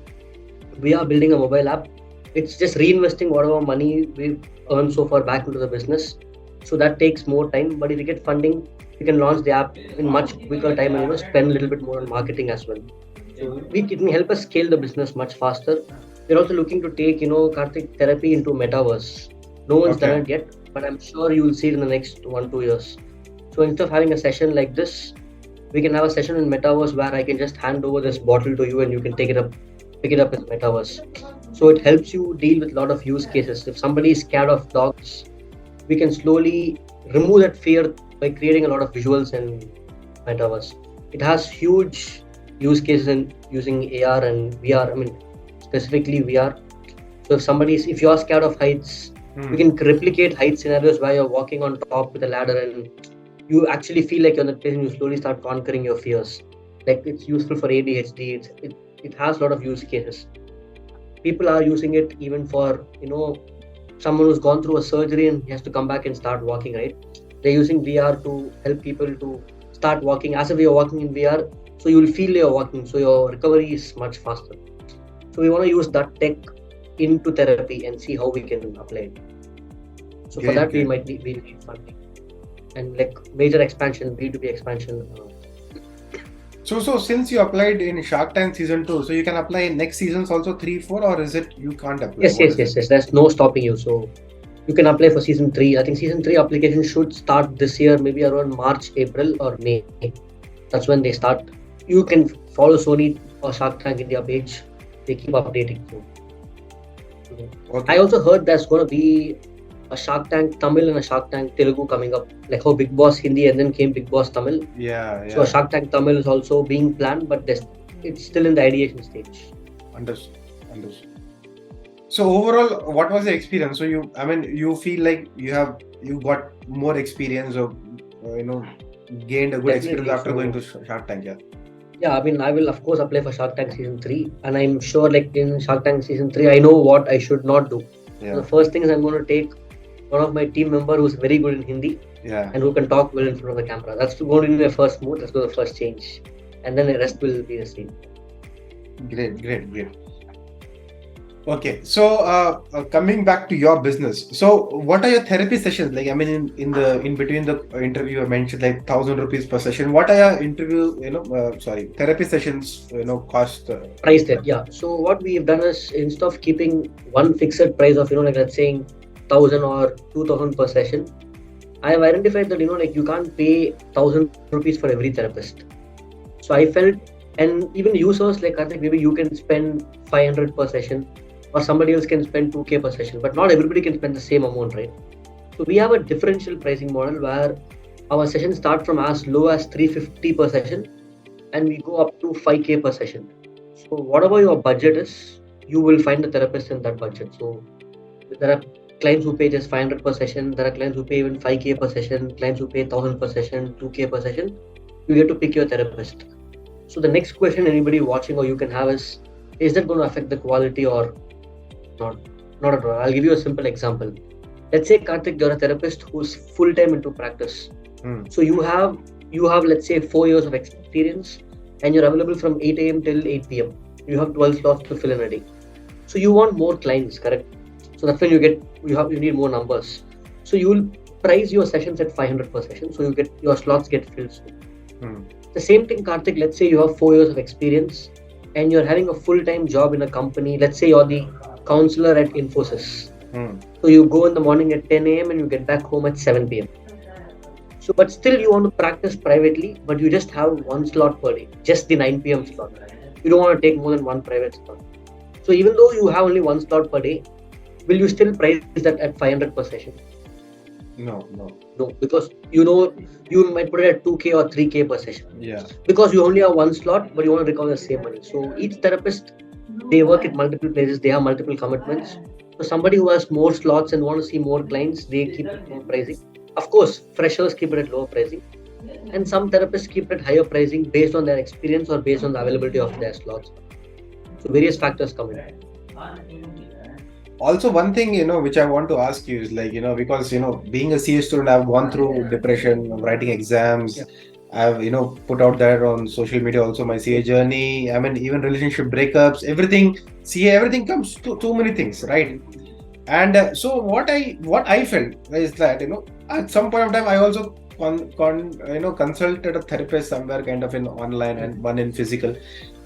We are building a mobile app. It's just reinvesting whatever money we've earned so far back into the business. So that takes more time. But if we get funding, we can launch the app in much quicker time and spend a little bit more on marketing as well. So it can help us scale the business much faster. We're also looking to take, Karthik, therapy into metaverse. No one's done it yet, but I'm sure you will see it in the next 1-2 years. So instead of having a session like this, we can have a session in metaverse where I can just hand over this bottle to you and you can pick it up in metaverse. So it helps you deal with a lot of use cases. If somebody is scared of dogs, we can slowly remove that fear by creating a lot of visuals in metaverse. It has huge use cases in using AR and VR. I mean, specifically VR. So if you are scared of heights, we can replicate height scenarios where you're walking on top with a ladder and you actually feel like you're in the place and you slowly start conquering your fears. Like it's useful for ADHD. It has a lot of use cases. People are using it even for someone who's gone through a surgery and he has to come back and start walking, right? They're using VR to help people to start walking as if you're walking in VR. So you'll feel you're walking. So your recovery is much faster. So we want to use that tech into therapy and see how we can apply it. So for that, we need funding and like major expansion, B2B expansion. So since you applied in Shark Tank season 2, so you can apply in next seasons also 3, 4, or is it you can't apply? Yes. There's no stopping you. So you can apply for season 3. I think season 3 application should start this year, maybe around March, April, or May. That's when they start. You can follow Sony or Shark Tank India page. They keep updating. So, I also heard there's going to be a Shark Tank Tamil and a Shark Tank Telugu coming up, like how Big Boss Hindi and then came Big Boss Tamil. Yeah. So Shark Tank Tamil is also being planned, but it's still in the ideation stage. Understood. So overall, what was the experience? So you feel like you got more experience of gained a good experience after going to Shark Tank, yeah. Yeah, I mean, I will of course apply for Shark Tank season 3, and I'm sure like in Shark Tank season 3, I know what I should not do. Yeah. So the first thing is I'm going to take one of my team member who's very good in Hindi, and who can talk well in front of the camera. That's going to be my first move. That's the first change, and then the rest will be the same. Great. Okay, so coming back to your business, so what are your therapy sessions like? I mean, in between the interview, I mentioned like 1,000 rupees per session. What are your therapy sessions? Cost priced it, yeah. So what we've done is instead of keeping one fixed price of like let's say 1,000 or 2,000 per session, I've identified that, like you can't pay 1,000 rupees for every therapist. So I felt, and even users like Karthik, maybe you can spend 500 per session, or somebody else can spend 2K per session, but not everybody can spend the same amount, right? So we have a differential pricing model where our sessions start from as low as 350 per session, and we go up to 5K per session. So whatever your budget is, you will find a therapist in that budget. So there are clients who pay just 500 per session. There are clients who pay even 5K per session. Clients who pay 1,000 per session, 2K per session. You get to pick your therapist. So the next question anybody watching or you can have is that going to affect the quality or not? Not at all. I'll give you a simple example. Let's say Karthik, you're a therapist who's full time into practice. So you have let's say 4 years of experience, and you're available from 8 a.m. till 8 p.m. You have 12 slots to fill in a day. So you want more clients, correct? So that's when you need more numbers. So you will price your sessions at 500 per session. So your slots get filled soon. The same thing, Karthik. Let's say you have 4 years of experience, and you're having a full-time job in a company. Let's say you're the counselor at Infosys. So you go in the morning at 10 a.m. and you get back home at 7 p.m. So, but still you want to practice privately, but you just have one slot per day, just the 9 p.m. slot. You don't want to take more than one private slot. So even though you have only one slot per day, will you still price that at 500 per session? No, because you might put it at 2K or 3K per session. Yeah. Because you only have one slot, but you want to recover the same money. So each therapist, they work at multiple places, they have multiple commitments. So somebody who has more slots and want to see more clients, they keep it more pricing. Of course, freshers keep it at lower pricing, and some therapists keep it higher pricing based on their experience or based on the availability of their slots. So various factors come in. Also, one thing, which I want to ask you is like, because, being a CS student, I've gone through depression, writing exams. Yeah. I've, put out there on social media also my CA journey. I mean, even relationship breakups, everything, CA, everything comes to too many things, right? And so what I felt is that, at some point of time, I also consulted a therapist somewhere kind of in online and one in physical.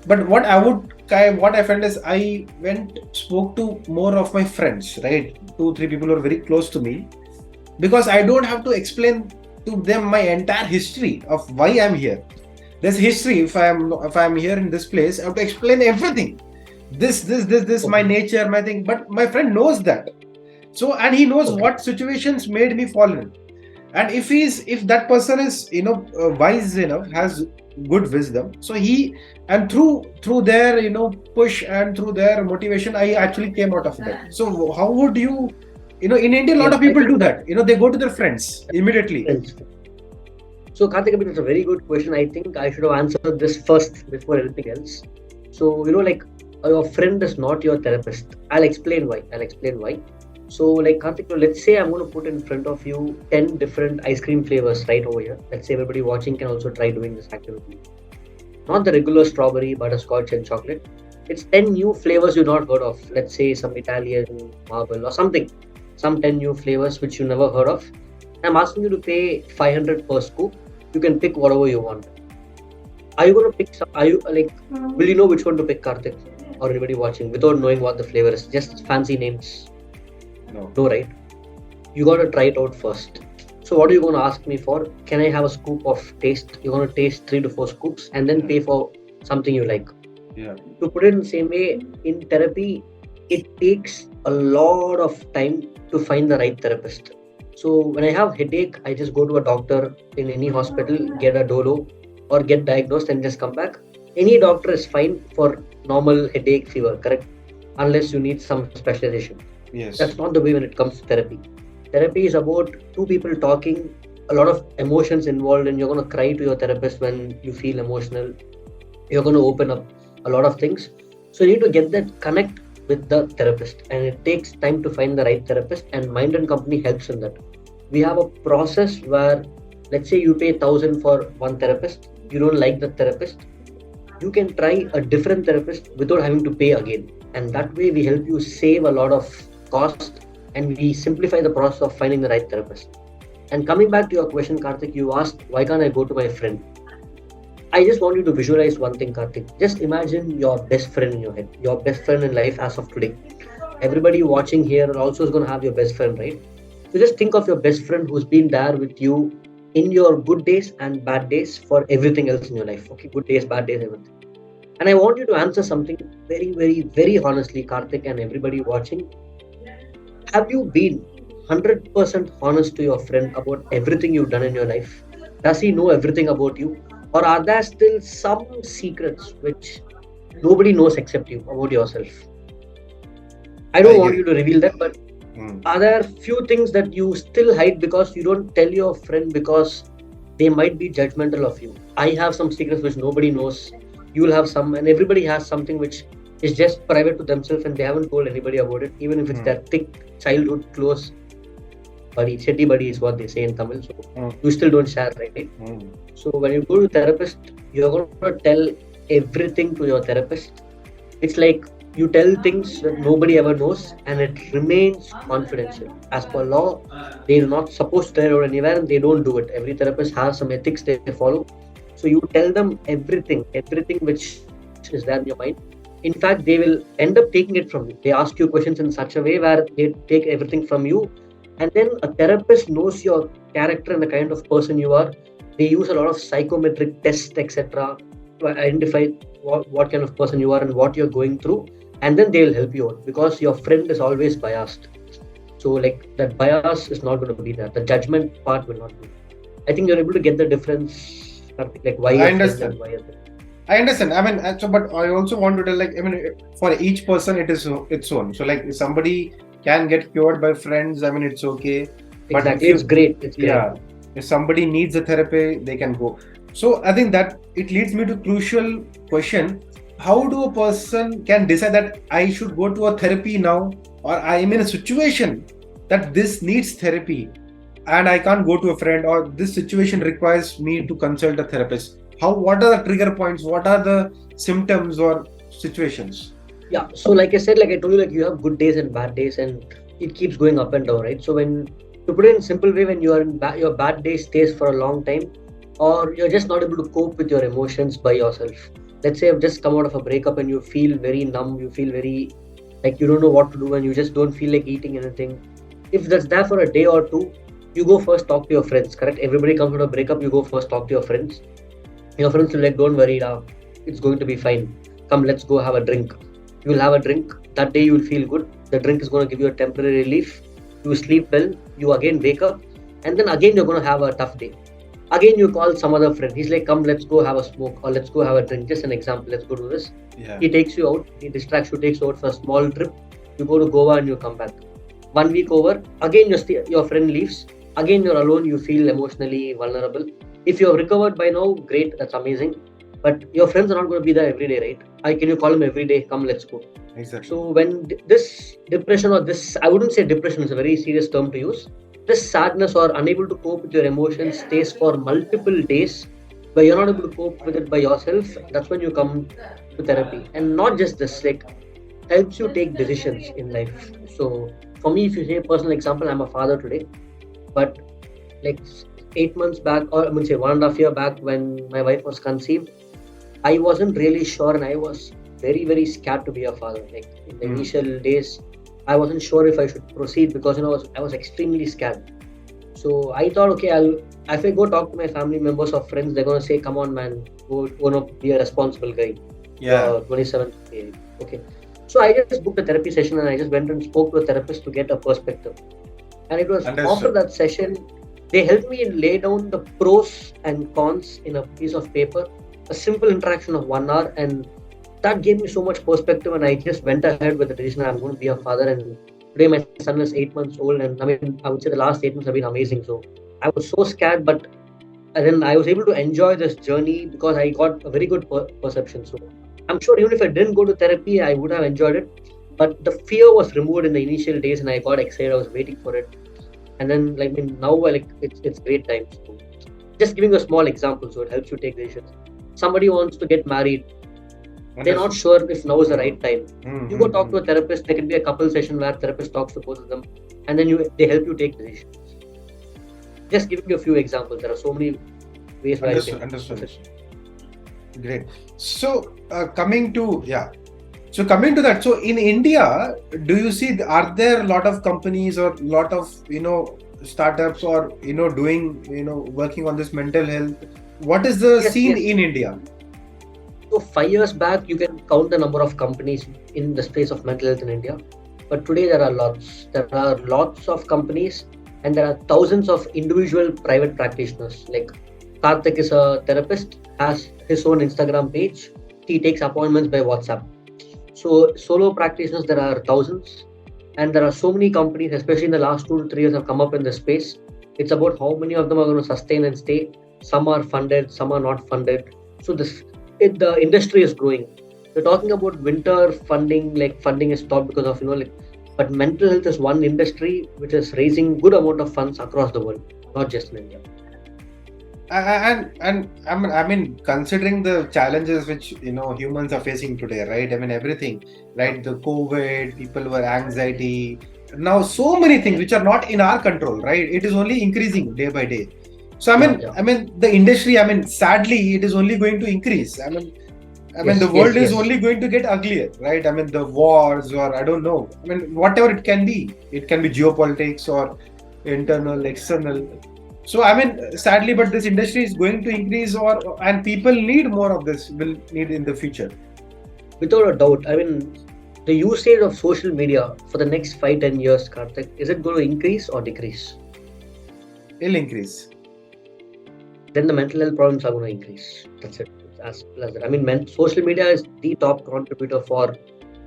But what I felt is I spoke to more of my friends, right? 2-3 people who are very close to me, because I don't have to explain to them my entire history of why I'm here. There's history. If I'm here in this place, I have to explain everything. This, my nature, my thing. But my friend knows that. So, and he knows what situations made me fall in. And if that person is, wise enough, has good wisdom, so and through their, push and through their motivation, I actually came out of that. So how would you, in India, a lot of people do that. They go to their friends immediately. So Karthik, it's a very good question. I think I should have answered this first before anything else. So, like your friend is not your therapist. I'll explain why. So, like Karthik, let's say I'm going to put in front of you 10 different ice cream flavors right over here. Let's say everybody watching can also try doing this activity. Not the regular strawberry, butterscotch, and chocolate. It's 10 new flavors you've not heard of. Let's say some Italian marble or something. Some 10 new flavors which you never heard of. I'm asking you to pay 500 per scoop. You can pick whatever you want. Are you going to pick some? Will you know which one to pick, Karthik? Or anybody watching without knowing what the flavor is? Just fancy names. No, right? You got to try it out first. So what are you going to ask me for? Can I have a scoop of taste? You're going to taste 3 to 4 scoops and then pay for something you like. Yeah. To put it in the same way, in therapy, it takes a lot of time to find the right therapist. So when I have headache, I just go to a doctor in any hospital, get a dolo or get diagnosed and just come back. Any doctor is fine for normal headache, fever, correct? Unless you need some specialization. Yes. That's not the way when it comes to therapy. Therapy is about 2 people talking, a lot of emotions involved, and you're going to cry to your therapist when you feel emotional. You're going to open up a lot of things. So you need to get that connect with the therapist, and it takes time to find the right therapist, and Mind and Company helps in that. We have a process where, let's say you pay 1,000 for one therapist, you don't like the therapist, you can try a different therapist without having to pay again. And that way we help you save a lot of cost and we simplify the process of finding the right therapist. And coming back to your question, Karthik, you asked, why can't I go to my friend? I just want you to visualize one thing, Karthik. Just imagine your best friend in your head, your best friend in life as of today. Everybody watching here also is going to have your best friend, right? So just think of your best friend who's been there with you in your good days and bad days for everything else in your life. Okay, good days, bad days, everything. And I want you to answer something very, very, very honestly, Karthik and everybody watching. Have you been 100% honest to your friend about everything you've done in your life? Does he know everything about you? Or are there still some secrets which nobody knows except you about yourself? I I don't want get. you to reveal that, but Mm. are there few things that you still hide because you don't tell your friend because they might be judgmental of you? I have some secrets which nobody knows. You will have some, and everybody has something which is just private to themselves and they haven't told anybody about it, even if it's Mm. their thick childhood close buddy. Chetty buddy is what they say in Tamil. So Mm. you still don't share, right? Mm. So when you go to therapist, you're gonna tell everything to your therapist. It's like you tell things that nobody ever knows and it remains confidential. As per law, they're not supposed to tell it out anywhere and they don't do it. Every therapist has some ethics they follow. So you tell them everything which is there in your mind. In fact, they will end up taking it from you. They ask you questions in such a way where they take everything from you. And then a therapist knows your character and the kind of person you are. They use a lot of psychometric tests, etc., to identify what kind of person you are and what you're going through, and then they will help you out because your friend is always biased. So like that bias is not going to be there, the judgment part will not be. I think you're able to get the difference, Karthik, like why I your friend understand. and why your I understand. I mean, so, but I also want to tell, like, I mean, for each person, it is its own. So, like, if somebody can get cured by friends, I mean, it's okay. But if exactly. It's you, great, it's great. yeah, if somebody needs a therapy, they can go. So, I think that it leads me to crucial question: how do a person can decide that I should go to a therapy now, or I am in a situation that this needs therapy, and I can't go to a friend, or this situation requires me to consult a therapist? How, what are the trigger points? What are the symptoms or situations? Yeah, so like I said, like I told you, like you have good days and bad days and it keeps going up and down, right? So when to put it in simple way, when you are in your bad day stays for a long time, or you're just not able to cope with your emotions by yourself. Let's say I've just come out of a breakup and you feel very numb, you feel very like you don't know what to do and you just don't feel like eating anything. If that's there for a day or two, you go first talk to your friends, correct? Everybody comes out of a breakup, you go first talk to your friends. Your friends will like, don't worry now, it's going to be fine. Come, let's go have a drink. You will have a drink. That day you will feel good. The drink is going to give you a temporary relief. You sleep well. You again wake up, and then again you're going to have a tough day. Again you call some other friend. He's like, come, let's go have a smoke or let's go have a drink. Just an example. Let's go do this. Yeah. He takes you out. He distracts you. Takes you out for a small trip. You go to Goa and you come back. 1 week over. Again your friend leaves. Again you're alone. You feel emotionally vulnerable. If you have recovered by now, great. That's amazing. But your friends are not going to be there every day, right? Can you call them every day? Come, let's go. Exactly. So when this depression or this, I wouldn't say depression is a very serious term to use. This sadness or unable to cope with your emotions stays for multiple days, but you're not able to cope with it by yourself. That's when you come to therapy, and not just this, like helps you take decisions in life. So for me, if you say a personal example, I'm a father today, but like 8 months back, or I mean say 1.5 year back, when my wife was conceived, I wasn't really sure, and I was very, very scared to be a father. Like in the initial days, I wasn't sure if I should proceed because I was extremely scared. So I thought, okay, I'll if I go talk to my family members or friends, they're gonna say, "Come on, man, go be a responsible guy." Yeah. 27. Okay. So I just booked a therapy session and I just went and spoke to a therapist to get a perspective. And it was after Understood. that session, they helped me lay down the pros and cons in a piece of paper, a simple interaction of 1 hour, and that gave me so much perspective. And I just went ahead with the decision I'm going to be a father. And today my son is 8 months old, and I mean, I would say the last 8 months have been amazing. So I was so scared, but and then I was able to enjoy this journey because I got a very good perception. So I'm sure even if I didn't go to therapy, I would have enjoyed it. But the fear was removed in the initial days, and I got excited. I was waiting for it, and then like I mean, now like it's great time. So just giving a small example, so it helps you take decisions. Somebody wants to get married, they're not Understood. sure if now is the right time. You go talk to a Mm-hmm. therapist. There can be a couple session where therapist talks to both of them, and then they help you take decisions. Just giving you a few examples. There are so many ways where you Understood. can Understood. process. Great. So, coming to, yeah. So coming to that, so in India, do you see, are there a lot of companies or lot of, startups or doing working on this mental health? What is the Yes, scene yes. in India? So 5 years back, you can count the number of companies in the space of mental health in India. But today there are lots. There are lots of companies, and there are thousands of individual private practitioners. Like Karthik is a therapist, has his own Instagram page. He takes appointments by WhatsApp. So solo practitioners, there are thousands, and there are so many companies, especially in the last 2 to 3 years, have come up in this space. It's about how many of them are going to sustain and stay. Some are funded, some are not funded. So the industry is growing. We're talking about winter funding, like funding is stopped because of but mental health is one industry which is raising good amount of funds across the world, not just in India. And I mean, considering the challenges which humans are facing today, right? I mean, everything, right? The COVID, people were anxiety. Now, so many things which are not in our control, right? It is only increasing day by day. So, I Yeah, mean, yeah. I mean, the industry. I mean, sadly, it is only going to increase. I mean, the Yes, world yes, is yes. only going to get uglier, right? I mean, the wars, or I don't know. I mean, whatever it can be. It can be geopolitics or internal, external. So I mean, sadly, but this industry is going to increase, and people need more of this. Will need in the future. Without a doubt. I mean, the usage of social media for the next 5-10 years, Karthik, is it going to increase or decrease? It'll increase. Then the mental health problems are going to increase. That's it. It's as simple as that. I mean, social media is the top contributor for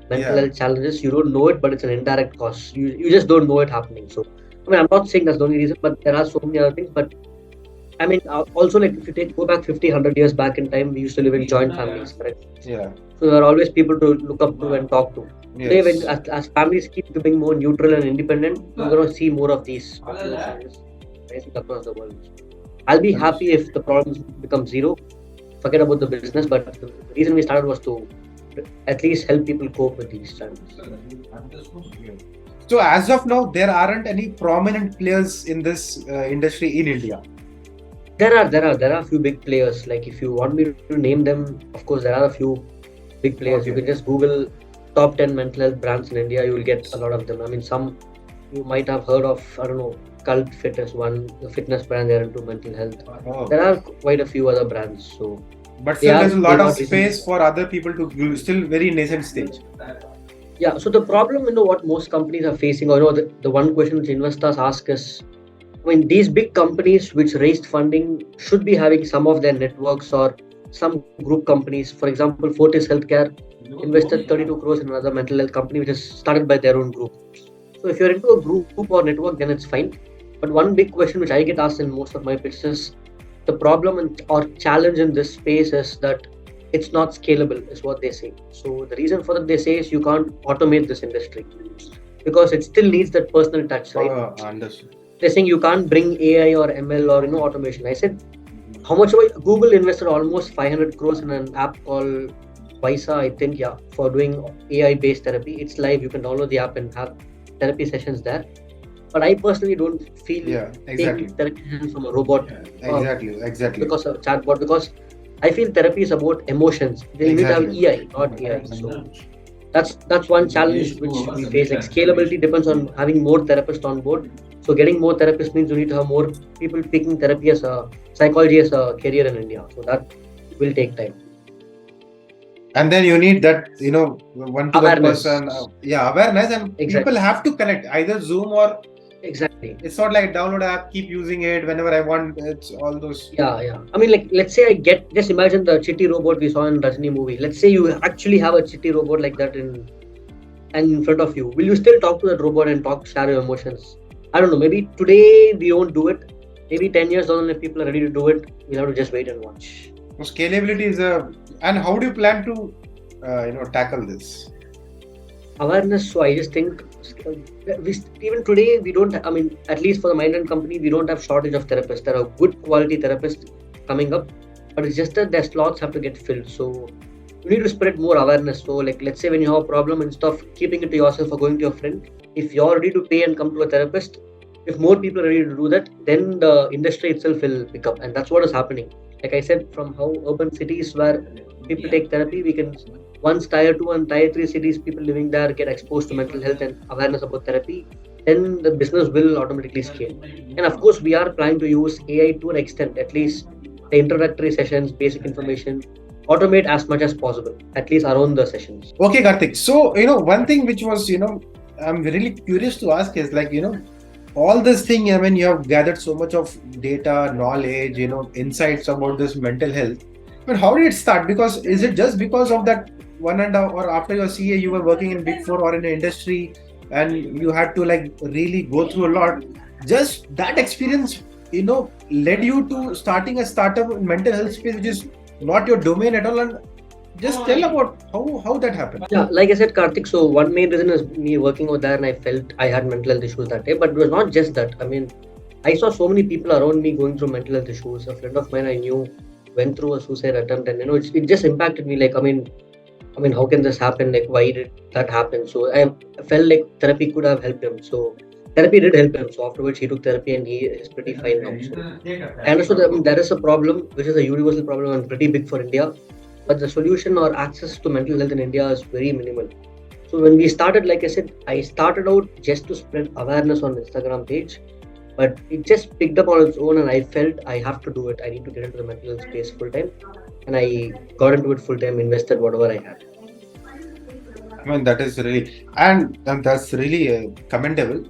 mental Yeah. health challenges. You don't know it, but it's an indirect cause. You just don't know it happening. So, I mean, I'm not saying that's the only reason, but there are so many other things. But I mean, also, like if you go back 50, 100 years back in time, we used to live in joint families, correct? Yeah. So there are always people to look up to and talk to. Today, when Yes. as families keep becoming more neutral and independent, we're going to see more of these mental health challenges rising across the world. I'll be happy if the problems become zero. Forget about the business, but the reason we started was to at least help people cope with these challenges. So as of now, there aren't any prominent players in this industry in India. There are a few big players. Like if you want me to name them, of course there are a few big players. You Okay. can just Google top 10 mental health brands in India. You will get a lot of them. I mean, some you might have heard of. I don't know. Cult Fit is one, the fitness brand. They're into mental health. Oh. There are quite a few other brands. So But they still, are there's a they lot of got recently. space for other people to still very nascent stage. Yeah. So the problem, what most companies are facing, or the one question which investors ask is, I mean, these big companies which raised funding should be having some of their networks or some group companies. For example, Fortis Healthcare invested 32 crores in another mental health company which is started by their own group. So if you're into a group or network, then it's fine. But one big question which I get asked in most of my pitches, the problem or challenge in this space is that it's not scalable, is what they say. So the reason for that they say is you can't automate this industry because it still needs that personal touch, right? Understood. They're saying you can't bring AI or ML or automation. I said, how much Google invested almost 500 crores in an app called Visa, I think, yeah, for doing AI based therapy. It's live. You can download the app and have therapy sessions there. But I personally don't feel Yeah. taking Exactly. therapy sessions from a robot Exactly. Exactly. because of chatbot, because I feel therapy is about emotions. Then you need to have Exactly. EI, not AI. So that's one challenge which we face. Like scalability depends on having more therapists on board. So getting more therapists means you need to have more people picking therapy as a psychology as a career in India. So that will take time. And then you need that one-to-one Awareness. person, yeah, awareness, and people Exactly. have to connect either Zoom or Exactly. it's not like download app, keep using it whenever I want. It's all those. Yeah, yeah. I mean, like, let's say I get, just imagine the Chitty robot we saw in Rajini movie. Let's say you actually have a Chitty robot like that in front of you. Will you still talk to that robot and share your emotions? I don't know. Maybe today we won't do it. Maybe 10 years down, if people are ready to do it, we'll have to just wait and watch. So scalability is a, and how do you plan to tackle this? Awareness. So I just think even today we don't. I mean, at least for the mind and company, we don't have shortage of therapists. There are good quality therapists coming up, but it's just that their slots have to get filled. So you need to spread more awareness. So like, let's say when you have a problem, instead of keeping it to yourself or going to your friend, if you're ready to pay and come to a therapist, if more people are ready to do that, then the industry itself will pick up, and that's what is happening. Like I said, from how urban cities where people take therapy, we can once tier 2 and tier 3 cities, people living there get exposed to mental health and awareness about therapy. then the business will automatically scale. And of course, we are planning to use AI to an extent, at least the introductory sessions, basic information, automate as much as possible, at least around the sessions. Okay, Karthik. So, one thing which was, I'm really curious to ask is like, all this thing, I mean, you have gathered so much of data, knowledge, insights about this mental health. But how did it start? Because is it just because of that one and a, or after your CA, you were working in Big Four or in an industry and you had to like really go through a lot? Just that experience, led you to starting a startup in mental health space, which is not your domain at all. And just tell about how that happened. Yeah, like I said, Karthik, so one main reason is me working over there and I felt I had mental health issues that day. But it was not just that. I mean, I saw so many people around me going through mental health issues. A friend of mine I knew went through a suicide attempt, and it just impacted me. Like, I mean, how can this happen? Like, why did that happen? So I felt like therapy could have helped him. So therapy did help him. So afterwards, he took therapy and he is pretty fine now. So I understood that, there is a problem, which is a universal problem and pretty big for India. But the solution or access to mental health in India is very minimal. So when we started, like I said, I started out just to spread awareness on Instagram page, but it just picked up on its own, and I felt I have to do it. I need to get into the mental health space full time, and I got into it full time, invested whatever I had. I mean, that is really, and that's really commendable.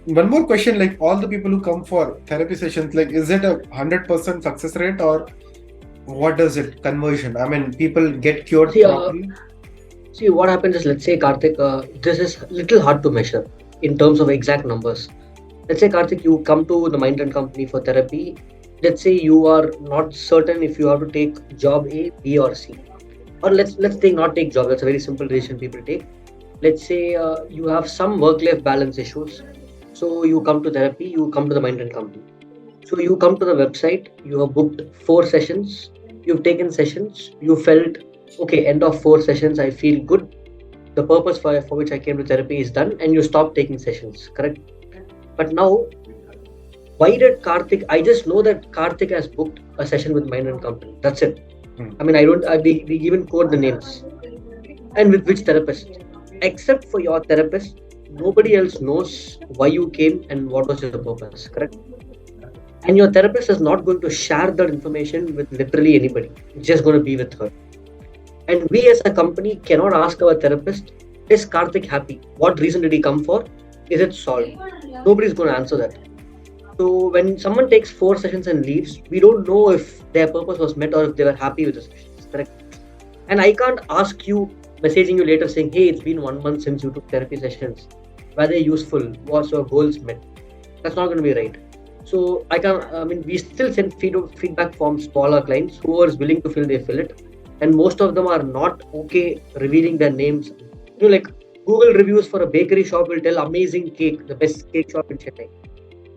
One more question, like all the people who come for therapy sessions, like is it 100% success rate or what does it conversion? I mean, people get cured See, properly. see what happens is, let's say, Karthik, this is little hard to measure in terms of exact numbers. Let's say, Karthik, you come to the Mind and Company for therapy. Let's say you are not certain if you have to take job A, B, or C. Or let's take not take job. That's a very simple decision people take. Let's say you have some work-life balance issues. So you come to therapy, you come to the Mind and Company. So you come to the website, you have booked 4 sessions, you've taken sessions, you felt okay, end of 4 sessions, I feel good. The purpose for which I came to therapy is done, and you stop taking sessions, correct? But now, why did Karthik? I just know that Karthik has booked a session with Mind and Company. That's it. I mean, I don't. We even quote the names and with which therapist. Except for your therapist, nobody else knows why you came and what was your purpose. Correct? And your therapist is not going to share that information with literally anybody. It's just going to be with her. And we as a company cannot ask our therapist, is Karthik happy? What reason did he come for? Is it solved? Nobody's going to answer that. So when someone takes 4 sessions and leaves, we don't know if their purpose was met or if they were happy with the sessions. Correct? And I can't ask you, messaging you later saying, hey, it's been 1 month since you took therapy sessions. Were they useful? Was your goals met? That's not going to be right. So we still send feedback forms to all our clients. Whoever is willing to fill, they fill it. And most of them are not okay revealing their names. Like Google reviews for a bakery shop will tell amazing cake, the best cake shop in Chennai.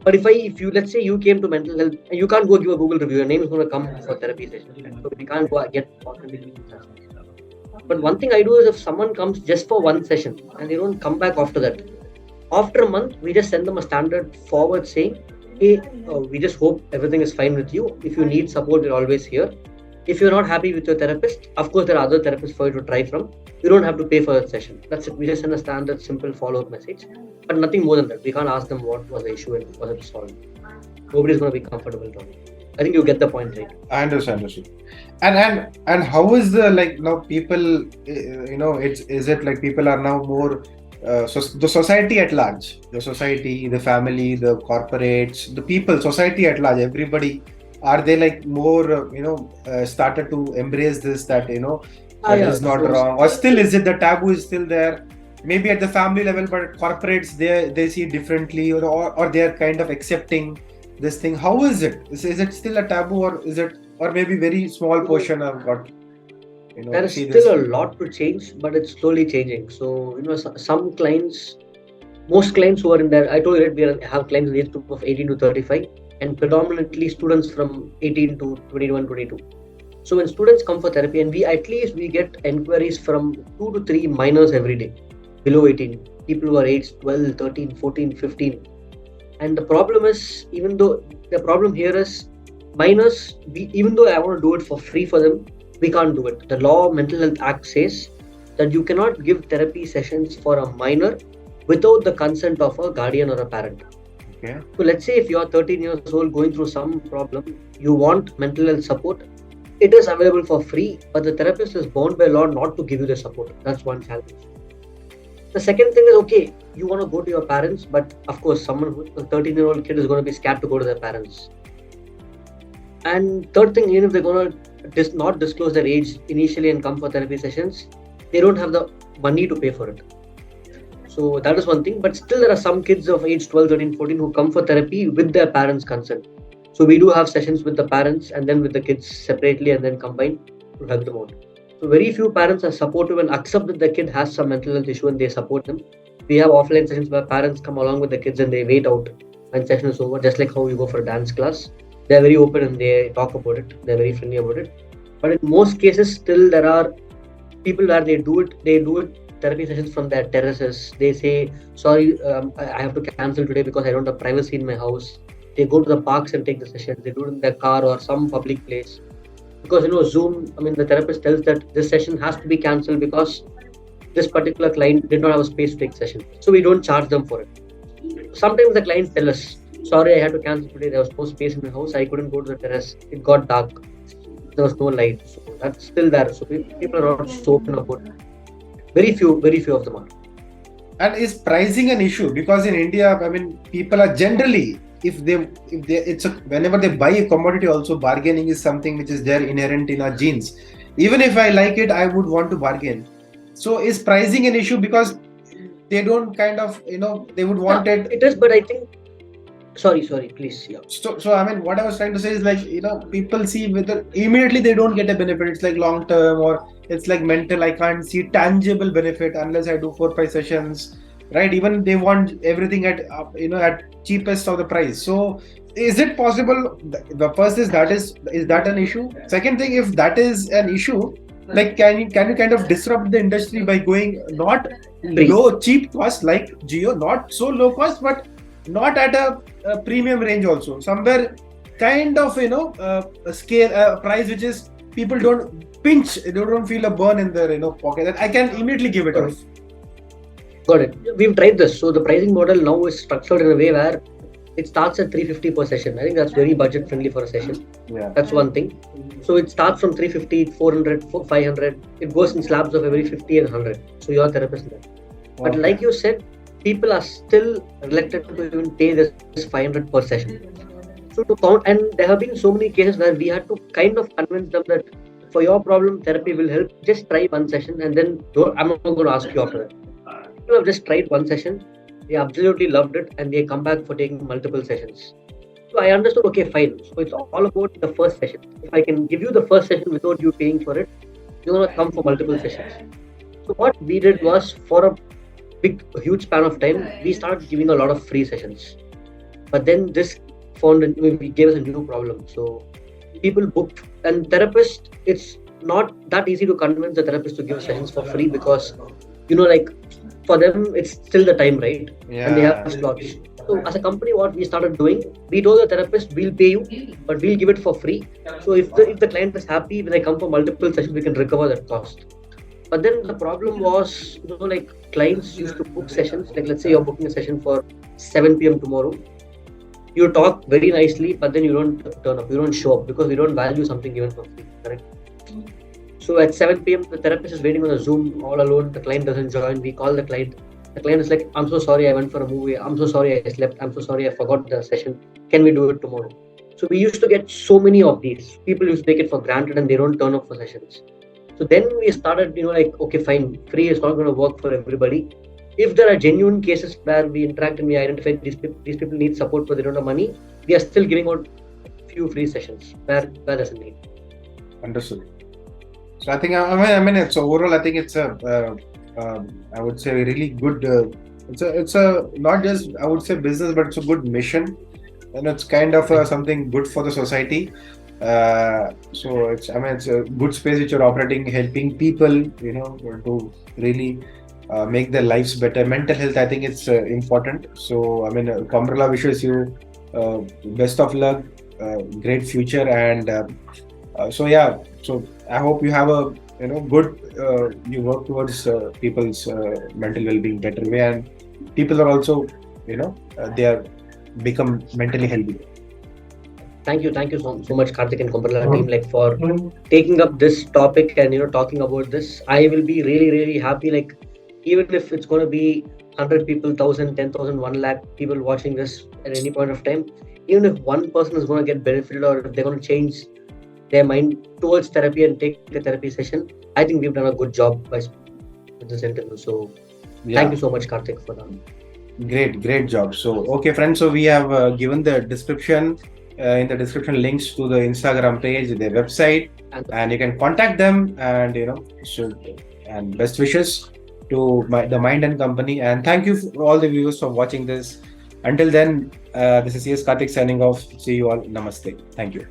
But if you, let's say you came to mental health, and you can't go give a Google review, your name is going to come for therapy session. So we can't go get authentic reviews. But one thing I do is, if someone comes just for 1 session and they don't come back after that, after a month, we just send them a standard forward saying, hey, we just hope everything is fine with you. If you need support, we're always here. If you're not happy with your therapist, of course, there are other therapists for you to try from. You don't have to pay for that session. That's it. We just send a standard, simple follow-up message, but nothing more than that. We can't ask them what was the issue and was it solved. Nobody's going to be comfortable talking. I think you get the point, right? I understand. And how is the like now people? Is it like people are now more the society at large, the society, the family, the corporates, the people, society at large, everybody, are they like more started to embrace this that that is not wrong, or still is it the taboo is still there, maybe at the family level, but corporates they see differently, or they are kind of accepting this thing? How is it is it still a taboo, or is it, or maybe very small portion of got there is still a lot to change, but it's slowly changing. So some clients, most clients who are in there, I told you that we have clients in the age group of 18 to 35, and predominantly students from 18 to 21, 22. So when students come for therapy, and we get inquiries from 2 to 3 minors every day, below 18, people who are aged 12, 13, 14, 15. And the problem is, even though the problem here is minors, even though I want to do it for free for them, we can't do it. The Law Mental Health Act says that you cannot give therapy sessions for a minor without the consent of a guardian or a parent. Okay. So let's say if you're 13 years old going through some problem, you want mental health support, it is available for free, but the therapist is bound by law not to give you the support. That's one challenge. The second thing is, okay, you want to go to your parents, but of course, a 13-year-old kid is going to be scared to go to their parents. And third thing, even if they're going to not disclose their age initially and come for therapy sessions, they don't have the money to pay for it. So that is one thing. But still, there are some kids of age 12, 13, 14 who come for therapy with their parents' consent. So we do have sessions with the parents and then with the kids separately and then combined to help them out. So very few parents are supportive and accept that the kid has some mental health issue and they support them. We have offline sessions where parents come along with the kids and they wait out when session is over, just like how you go for a dance class. They're very open and they talk about it. They're very friendly about it. But in most cases, still there are people where they do it therapy sessions from their terraces. They say, sorry, I have to cancel today because I don't have privacy in my house. They go to the parks and take the session. They do it in their car or some public place. Because Zoom, I mean, the therapist tells that this session has to be cancelled because this particular client did not have a space to take session. So we don't charge them for it. Sometimes the clients tell us, sorry, I had to cancel today. There was no space in my house. I couldn't go to the terrace. It got dark. There was no light. So that's still there. So people are not so open about it. Very few of them are. And is pricing an issue? Because in India, I mean, people are generally, whenever they buy a commodity, also bargaining is something which is there inherent in our genes. Even if I like it, I would want to bargain. So is pricing an issue because they don't kind of, they would want it? It is, but I think, sorry, please. Yeah. So I mean, what I was trying to say is like, people see whether immediately they don't get a benefit. It's like long term or it's like mental. I can't see tangible benefit unless I do 4-5 sessions, right? Even they want everything at at cheapest of the price. So is it possible? The first is that an issue? Second thing, if that is an issue, like can you kind of disrupt the industry by going not low cheap cost like Geo, not so low cost, but not at a premium range also, somewhere kind of a scale price which is people don't pinch, they don't feel a burn in their pocket, that I can immediately give it off. Got it. We've tried this. So the pricing model now is structured in a way where it starts at 350 per session. I think that's very budget friendly for a session. Yeah. That's one thing. So it starts from 350, 400, 500. It goes in slabs of every 50 and 100. So your therapist there. But like you said, people are still reluctant to even pay this 500 per session. So to count, and there have been so many cases where we had to kind of convince them that for your problem, therapy will help. Just try one session and then I'm not going to ask you after that. People have just tried one session, they absolutely loved it, and they come back for taking multiple sessions. So I understood, okay, fine. So it's all about the first session. If I can give you the first session without you paying for it, you're going to come for multiple sessions. So what we did was, for a huge span of time, we started giving a lot of free sessions. But then this gave us a new problem. So people booked, and therapists, it's not that easy to convince the therapist to give sessions for free because, for them, it's still the time, right? Yeah. And they have slots. So as a company, what we started doing, we told the therapist, we'll pay you, but we'll give it for free. So if the client is happy, when they come for multiple sessions, we can recover that cost. But then the problem was, clients used to book sessions. Like, let's say you're booking a session for 7 p.m. tomorrow. You talk very nicely, but then you don't turn up, you don't show up because we don't value something given for free, correct? So at 7 p.m., the therapist is waiting on a Zoom all alone. The client doesn't join. We call the client. The client is like, I'm so sorry, I went for a movie. I'm so sorry, I slept. I'm so sorry, I forgot the session. Can we do it tomorrow? So we used to get so many of these. People used to take it for granted and they don't turn up for sessions. So then we started, okay, fine, free is not going to work for everybody. If there are genuine cases where we interact and we identify these people need support but they don't have money, we are still giving out few free sessions where there's a need. Understood. So I think, I mean, it's overall, I think it's I would say really good. It's a not just, I would say, business, but it's a good mission, and it's kind of something good for the society. So it's a good space which you're operating, helping people, to really make their lives better. Mental health, I think it's important. So Combrella wishes you best of luck, great future, and so I hope you have a good you work towards people's mental well-being better way, and people are also, they are become mentally healthy. Thank you so much, Karthik and Combrella team, like for taking up this topic and talking about this. I will be really happy. Like even if it's going to be 100 people, 1,000, 10,000, 1 lakh people watching this at any point of time, even if one person is going to get benefited or if they're going to change their mind towards therapy and take a therapy session, I think we've done a good job with this interview. So thank Yeah, you so much, Karthik, for that. great job. So, okay, friends. So we have given the description in the description links to the Instagram page, their website, And and you can contact them. And so and best wishes to the Mind and Company. And thank you for all the viewers for watching this. Until then, this is C.S. Karthik signing off. See you all. Namaste. Thank you.